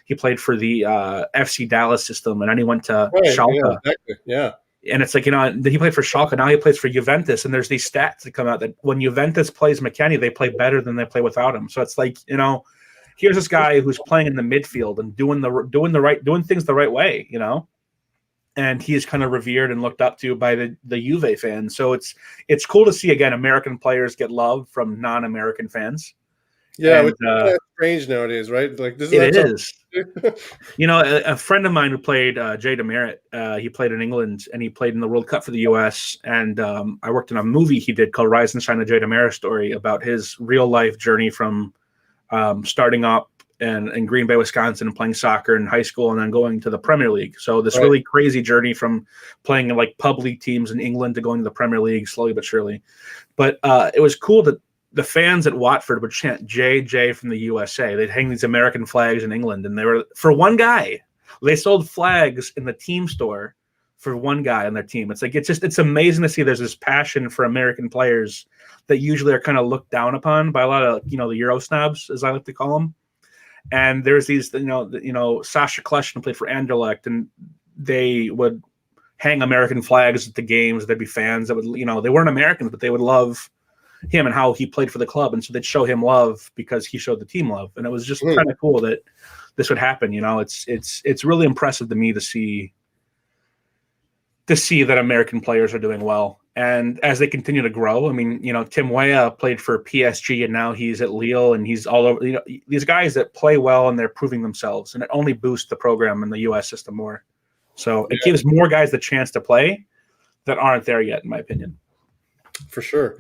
FC Dallas system, and then he went to Schalke. Yeah, exactly. Yeah. And it's like, he played for Schalke, now he plays for Juventus, and there's these stats that come out that when Juventus plays McKennie, they play better than they play without him. So it's like, here's this guy who's playing in the midfield and doing things the right way, and he is kind of revered and looked up to by the Juve fans. So it's cool to see, again, American players get love from non-American fans. Yeah, which is strange nowadays, right? Like this is. A friend of mine who played, Jay DeMerit, he played in England and he played in the World Cup for the U.S. And I worked in a movie he did called Rise and Shine: The Jay DeMerit Story, about his real life journey from starting up in Green Bay, Wisconsin, and playing soccer in high school, and then going to the Premier League. So this really crazy journey from playing in like pub league teams in England to going to the Premier League, slowly but surely. But it was cool that the fans at Watford would chant JJ from the USA. They'd hang these American flags in England, and they were for one guy. They sold flags in the team store for one guy on their team. It's like it's amazing to see there's this passion for American players that usually are kind of looked down upon by a lot of the Euro snobs, as I like to call them. And there's these Sasha Kleshman played for Anderlecht, and they would hang American flags at the games. There'd be fans that would they weren't Americans, but they would love him and how he played for the club, and so they'd show him love because he showed the team love. And it was just kind of cool that this would happen. It's really impressive to me to see that American players are doing well, and as they continue to grow. I mean, Tim Weah played for PSG, and now he's at Lille, and he's all over. These guys that play well and they're proving themselves, and it only boosts the program and the U.S. system more. So it gives more guys the chance to play that aren't there yet, in my opinion. For sure.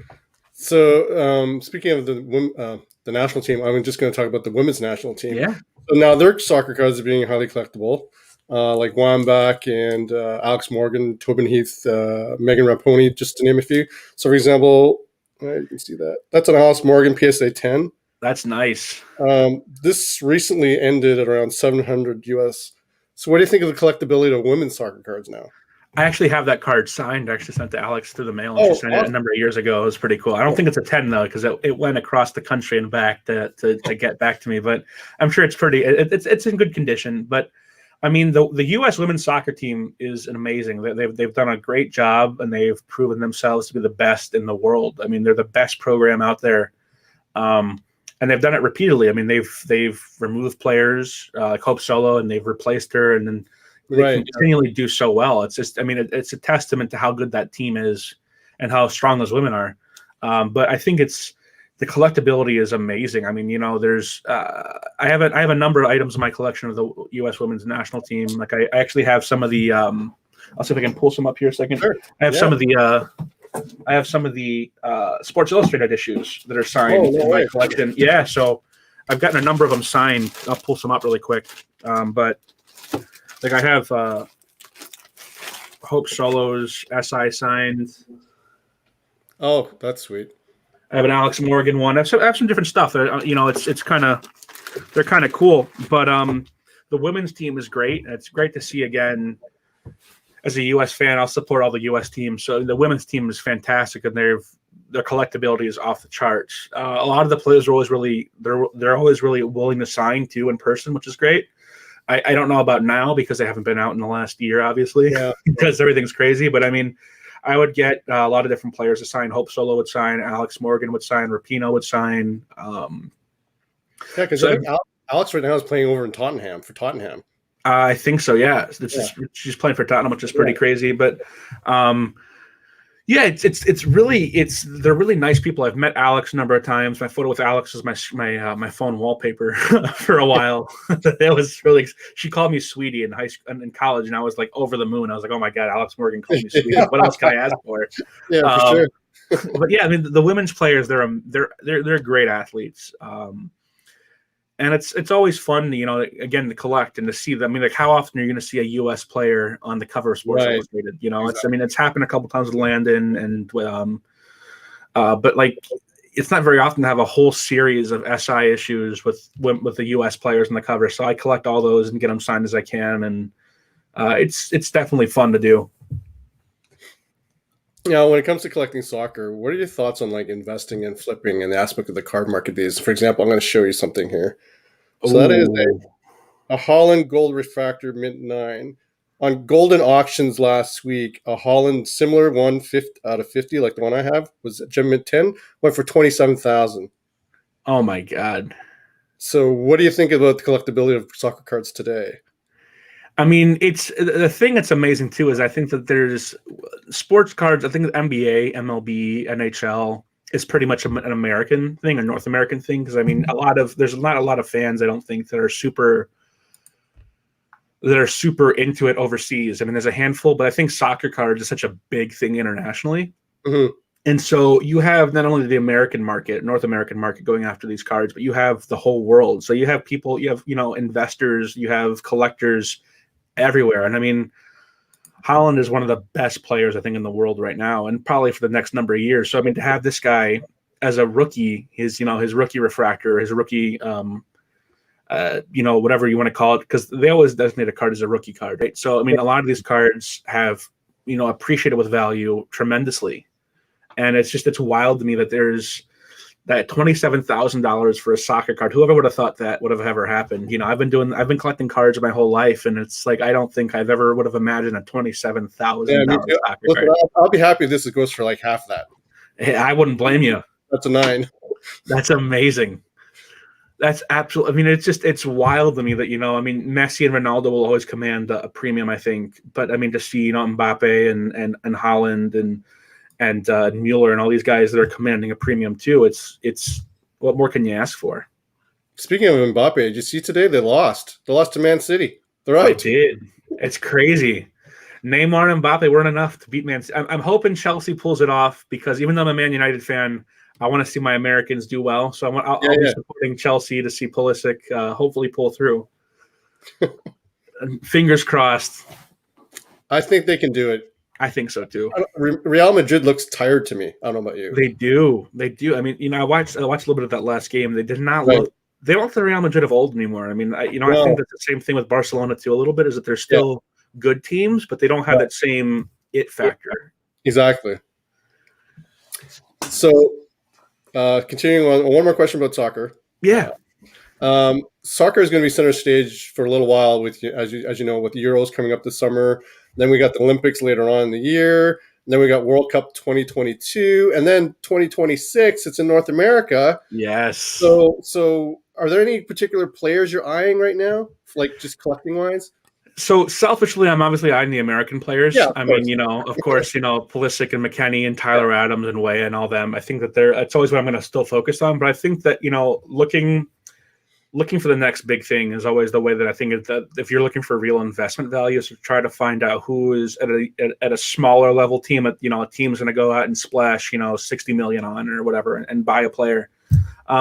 So, speaking of the national team, I'm just going to talk about the women's national team. Yeah. So now their soccer cards are being highly collectible, like Wambach and Alex Morgan, Tobin Heath, Megan Raponi, just to name a few. So, for example, you can see that. That's an Alex Morgan PSA 10. That's nice. This recently ended at around $700 US. So, what do you think of the collectability of women's soccer cards now? I actually have that card signed. I actually sent to Alex through the mail, and she signed it a number of years ago. It was pretty cool. I don't think it's a 10 though, because it went across the country and back to get back to me. But I'm sure it's it's in good condition. But I mean, the U.S. women's soccer team is amazing. They've done a great job, and they've proven themselves to be the best in the world. I mean, they're the best program out there, and they've done it repeatedly. I mean, they've removed players like Hope Solo, and they've replaced her, and then they continually do so well. It's just, I mean, it's a testament to how good that team is and how strong those women are. But I think the collectability is amazing. I mean, there's I have a number of items in my collection of the U.S. women's national team. Like I actually have some of the I'll see if I can pull some up here a second. Sure. I have some of the Sports Illustrated issues that are signed in my collection. Yeah, so I've gotten a number of them signed. I'll pull some up really quick. But like I have Hope Solo's SI signed. Oh, that's sweet. I have an Alex Morgan one. I have some different stuff. It's kind of they're kind of cool. But the women's team is great. It's great to see again. As a U.S. fan, I'll support all the U.S. teams. So the women's team is fantastic, and their collectability is off the charts. A lot of the players are always they're always really willing to sign too in person, which is great. I don't know about now because they haven't been out in the last year, obviously, because everything's crazy. But I mean, I would get a lot of different players to sign. Hope Solo would sign. Alex Morgan would sign. Rapinoe would sign. Because Alex right now is playing over in Tottenham for Tottenham. I think so. Yeah, she's playing for Tottenham, which is pretty crazy. But they're really nice people. I've met Alex a number of times. My photo with Alex is my phone wallpaper for a while. That was really. She called me sweetie in high school and in college, and I was like over the moon. I was like, oh my god, Alex Morgan called me sweetie. What else can I ask for? Yeah, for sure. But yeah, I mean the women's players, they're great athletes. And it's always fun, again, to collect and to see them. I mean, like, how often are you going to see a U.S. player on the cover of Sports Illustrated? Exactly. It's happened a couple times with Landon, but like, it's not very often to have a whole series of SI issues with the U.S. players on the cover. So I collect all those and get them signed as I can, and it's definitely fun to do. When it comes to collecting soccer, what are your thoughts on like investing and flipping and the aspect of the card market these? For example, I'm going to show you something here. So that is a Holland Gold Refractor Mint 9. On Golden Auctions last week, a Holland similar one, 50 out of 50, like the one I have, was Gem Mint 10, went for $27,000. Oh my God. So what do you think about the collectability of soccer cards today? I mean, it's the thing that's amazing too is I think that there's sports cards. I think NBA, MLB, NHL is pretty much an American thing, a North American thing. Because I mean, there's not a lot of fans. I don't think that are super into it overseas. I mean, there's a handful, but I think soccer cards is such a big thing internationally. Mm-hmm. And so you have not only the American market, North American market going after these cards, but you have the whole world. So you have people, you have investors, you have collectors everywhere. And I mean, Holland is one of the best players, I think, in the world right now, and probably for the next number of years. So, I mean, to have this guy as a rookie, his rookie refractor, his rookie, whatever you want to call it, because they always designate a card as a rookie card, right? So, I mean, a lot of these cards have, appreciated with value tremendously. And it's wild to me that there's that $27,000 for a soccer card. Whoever would have thought that would have ever happened? I've been collecting cards my whole life, and it's like I don't think I've ever would have imagined a $27,000 soccer card. I'll be happy if this goes for like half that. Hey, I wouldn't blame you. That's a 9. That's amazing. That's absolutely. I mean, it's wild to me that Messi and Ronaldo will always command a premium, I think. But I mean, to see Mbappe and Haaland and Mueller and all these guys that are commanding a premium too. It's what more can you ask for? Speaking of Mbappe, did you see today they lost? They lost to Man City. They're out. They did. It's crazy. Neymar and Mbappe weren't enough to beat Man City. I'm hoping Chelsea pulls it off because even though I'm a Man United fan, I want to see my Americans do well. So I'll be supporting Chelsea to see Pulisic hopefully pull through. Fingers crossed. I think they can do it. I think so too. Real Madrid looks tired to me. I don't know about you. They do. I mean, I watched a little bit of that last game. They did not look. They don't look the Real Madrid of old anymore. I mean, I think that's the same thing with Barcelona too. A little bit is that they're still good teams, but they don't have that same it factor. Exactly. So, continuing on, one more question about soccer. Yeah. Soccer is going to be center stage for a little while with, as you know, with the Euros coming up this summer. Then we got the Olympics later on in the year. And then we got World Cup 2022, and then 2026. It's in North America. Yes. So are there any particular players you're eyeing right now, like just collecting wise? So selfishly, I'm obviously eyeing the American players. Yeah, I mean, of course, Pulisic and McKennie and Tyler Adams and Weah and all them. I think that it's always what I'm going to still focus on. But I think that looking looking for the next big thing is always the way that I think is that if you're looking for real investment value, is to try to find out who is at a smaller level team. A team's going to go out and splash 60 million on or whatever and buy a player.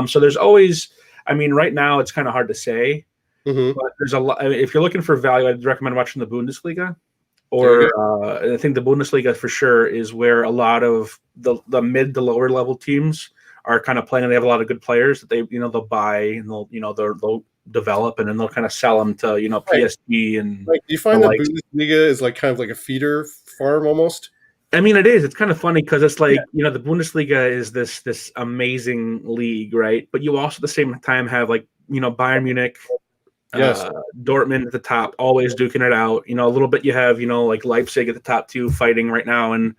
So there's always, I mean, right now it's kind of hard to say, but there's a lot. I mean, if you're looking for value, I'd recommend watching the Bundesliga. Or I think the Bundesliga for sure is where a lot of the mid to lower level teams are kind of playing, and they have a lot of good players that they'll buy and they'll develop and then they'll kind of sell them to PSG and like. Do you find that Bundesliga is like kind of like a feeder farm almost? I mean, it is. It's kind of funny because it's like the Bundesliga is this amazing league, right? But you also at the same time have like Bayern Munich. Yes. Dortmund at the top, always duking it out. A little bit you have, like Leipzig at the top two fighting right now. And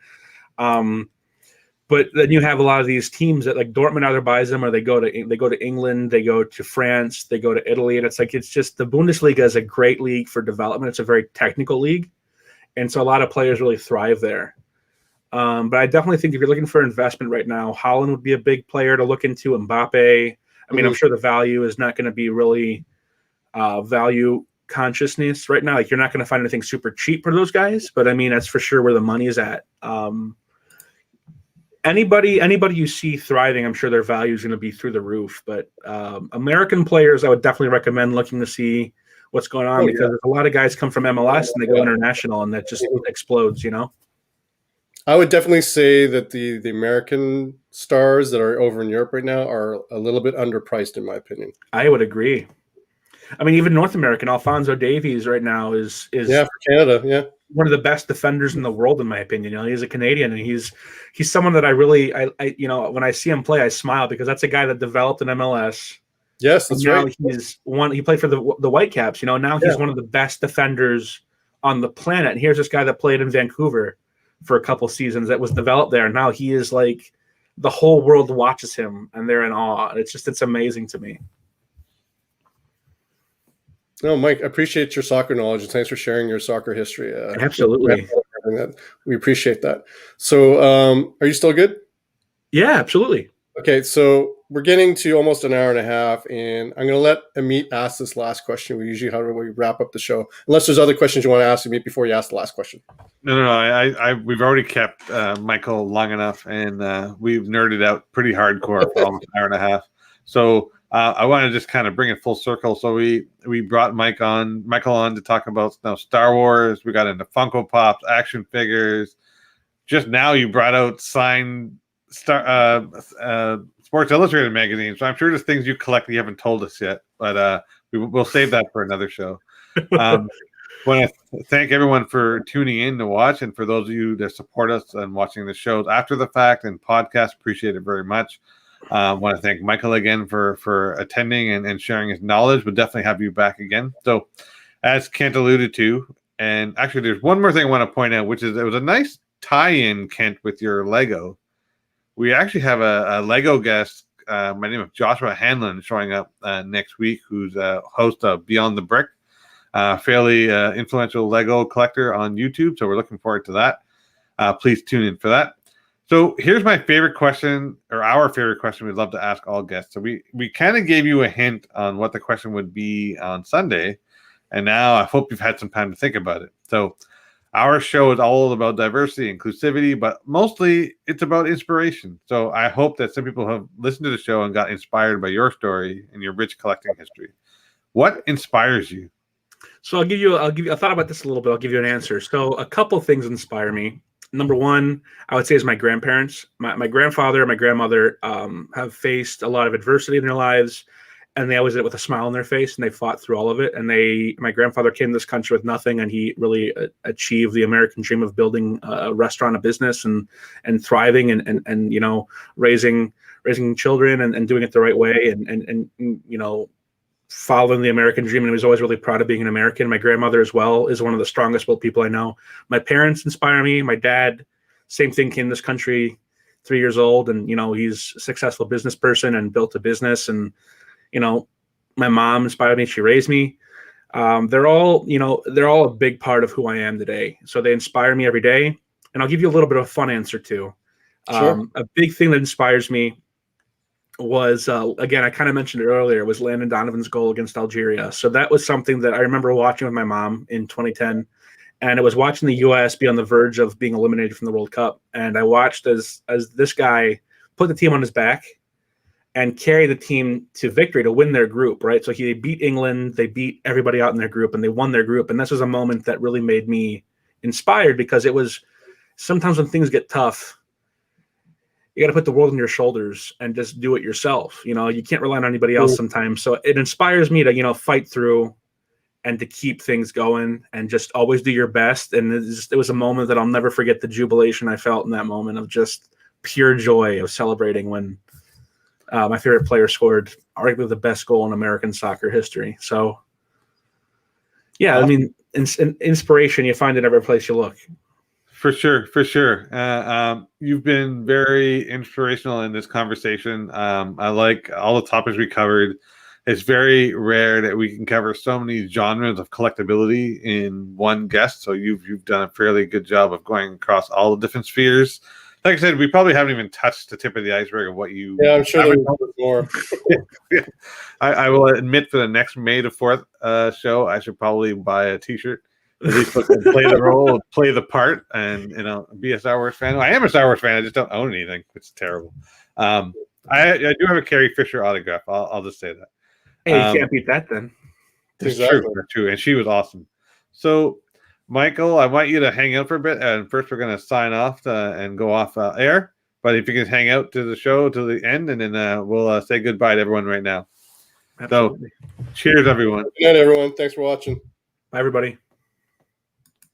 but then you have a lot of these teams that like Dortmund either buys them or they go to England, they go to France, they go to Italy. And it's just the Bundesliga is a great league for development. It's a very technical league. And so a lot of players really thrive there. But I definitely think if you're looking for investment right now, Haaland would be a big player to look into. Mbappe. I mean, I'm sure the value is not going to be really value consciousness right now. Like you're not going to find anything super cheap for those guys, but I mean that's for sure where the money is at. Anybody you see thriving, I'm sure their value is going to be through the roof. But American players, I would definitely recommend looking to see what's going on because a lot of guys come from MLS and they go international and that just explodes. I would definitely say that the American stars that are over in Europe right now are a little bit underpriced, in my opinion. I would agree. I mean, even North American, Alphonso Davies right now is for Canada, one of the best defenders in the world, in my opinion. He's a Canadian, and he's someone that I when I see him play, I smile because that's a guy that developed in MLS. Yes, that's right. He played for the Whitecaps. Now he's one of the best defenders on the planet. And here's this guy that played in Vancouver for a couple seasons that was developed there. And now he is like the whole world watches him, and they're in awe. It's amazing to me. No, Mike, I appreciate your soccer knowledge, and thanks for sharing your soccer history. Absolutely. We appreciate that. So are you still good? Yeah, absolutely. Okay, so we're getting to almost an hour and a half, and I'm going to let Amit ask this last question. We usually how we wrap up the show, unless there's other questions you want to ask Amit before you ask the last question. No. We've already kept Michael long enough, and we've nerded out pretty hardcore for almost an hour and a half. So I want to just kind of bring it full circle. So we brought Michael on to talk about Star Wars. We got into Funko Pops, action figures. Just now, you brought out signed Sports Illustrated magazine. So I'm sure there's things you collect that you haven't told us yet, but we'll save that for another show. Want to thank everyone for tuning in to watch, and for those of you that support us and watching the shows after the fact and podcast, appreciate it very much. Want to thank Michael again for attending and sharing his knowledge. We'll definitely have you back again. So, as Kent alluded to, and actually, there's one more thing I want to point out, which is it was a nice tie-in, Kent, with your Lego. We actually have a Lego guest. My name is Joshua Hanlon showing up next week, who's a host of Beyond the Brick, fairly influential Lego collector on YouTube. So we're looking forward to that. Please tune in for that. So here's my favorite question, or our favorite question we'd love to ask all guests. So we kind of gave you a hint on what the question would be on Sunday, and now I hope you've had some time to think about it. So our show is all about diversity, inclusivity, but mostly it's about inspiration. So I hope that some people have listened to the show and got inspired by your story and your rich collecting history. What inspires you? So I'll give you. I thought about this a little bit. I'll give you an answer. So a couple things inspire me. Number one, I would say is my grandparents. My grandfather and my grandmother have faced a lot of adversity in their lives, and they always did it with a smile on their face, and they fought through all of it. And my grandfather came to this country with nothing, and he really achieved the American dream of building a restaurant, a business, and thriving and raising children and doing it the right way and following the American dream. And he was always really proud of being an American. My grandmother as well is one of the strongest willed people I know. My parents inspire me. My dad, same thing, came to this country 3 years old, and he's a successful business person and built a business. And my mom inspired me. She raised me. They're all a big part of who I am today. So they inspire me every day. And I'll give you a little bit of a fun answer too. Sure. A big thing that inspires me was again, I kind of mentioned it earlier, was Landon Donovan's goal against Algeria. So that was something that I remember watching with my mom in 2010, and it was watching the U.S. be on the verge of being eliminated from the World Cup, and I watched as this guy put the team on his back and carry the team to victory to win their group, right? So they beat England, they beat everybody out in their group, and they won their group. And this was a moment that really made me inspired, because it was sometimes when things get tough, you got to put the world on your shoulders and just do it yourself. You can't rely on anybody else sometimes. So it inspires me to, fight through and to keep things going and just always do your best. And it was a moment that I'll never forget, the jubilation I felt in that moment of just pure joy of celebrating when my favorite player scored arguably the best goal in American soccer history. So, yeah, I mean, inspiration, you find it every place you look. For sure. You've been very inspirational in this conversation. I like all the topics we covered. It's very rare that we can cover so many genres of collectability in one guest. So you've done a fairly good job of going across all the different spheres. Like I said, we probably haven't even touched the tip of the iceberg of what you. Yeah, I'm sure there's more. I will admit, for the next May the 4th show, I should probably buy a T-shirt. At least play the role, play the part, and be a Star Wars fan. I am a Star Wars fan. I just don't own anything. It's terrible. I do have a Carrie Fisher autograph. I'll just say that. Hey, you can't beat that then. It's true, and she was awesome. So, Michael, I want you to hang out for a bit, and first we're going to sign off and go off air. But if you can hang out to the show to the end, and then we'll say goodbye to everyone right now. Absolutely. So, cheers, everyone. Good night, everyone. Thanks for watching. Bye, everybody.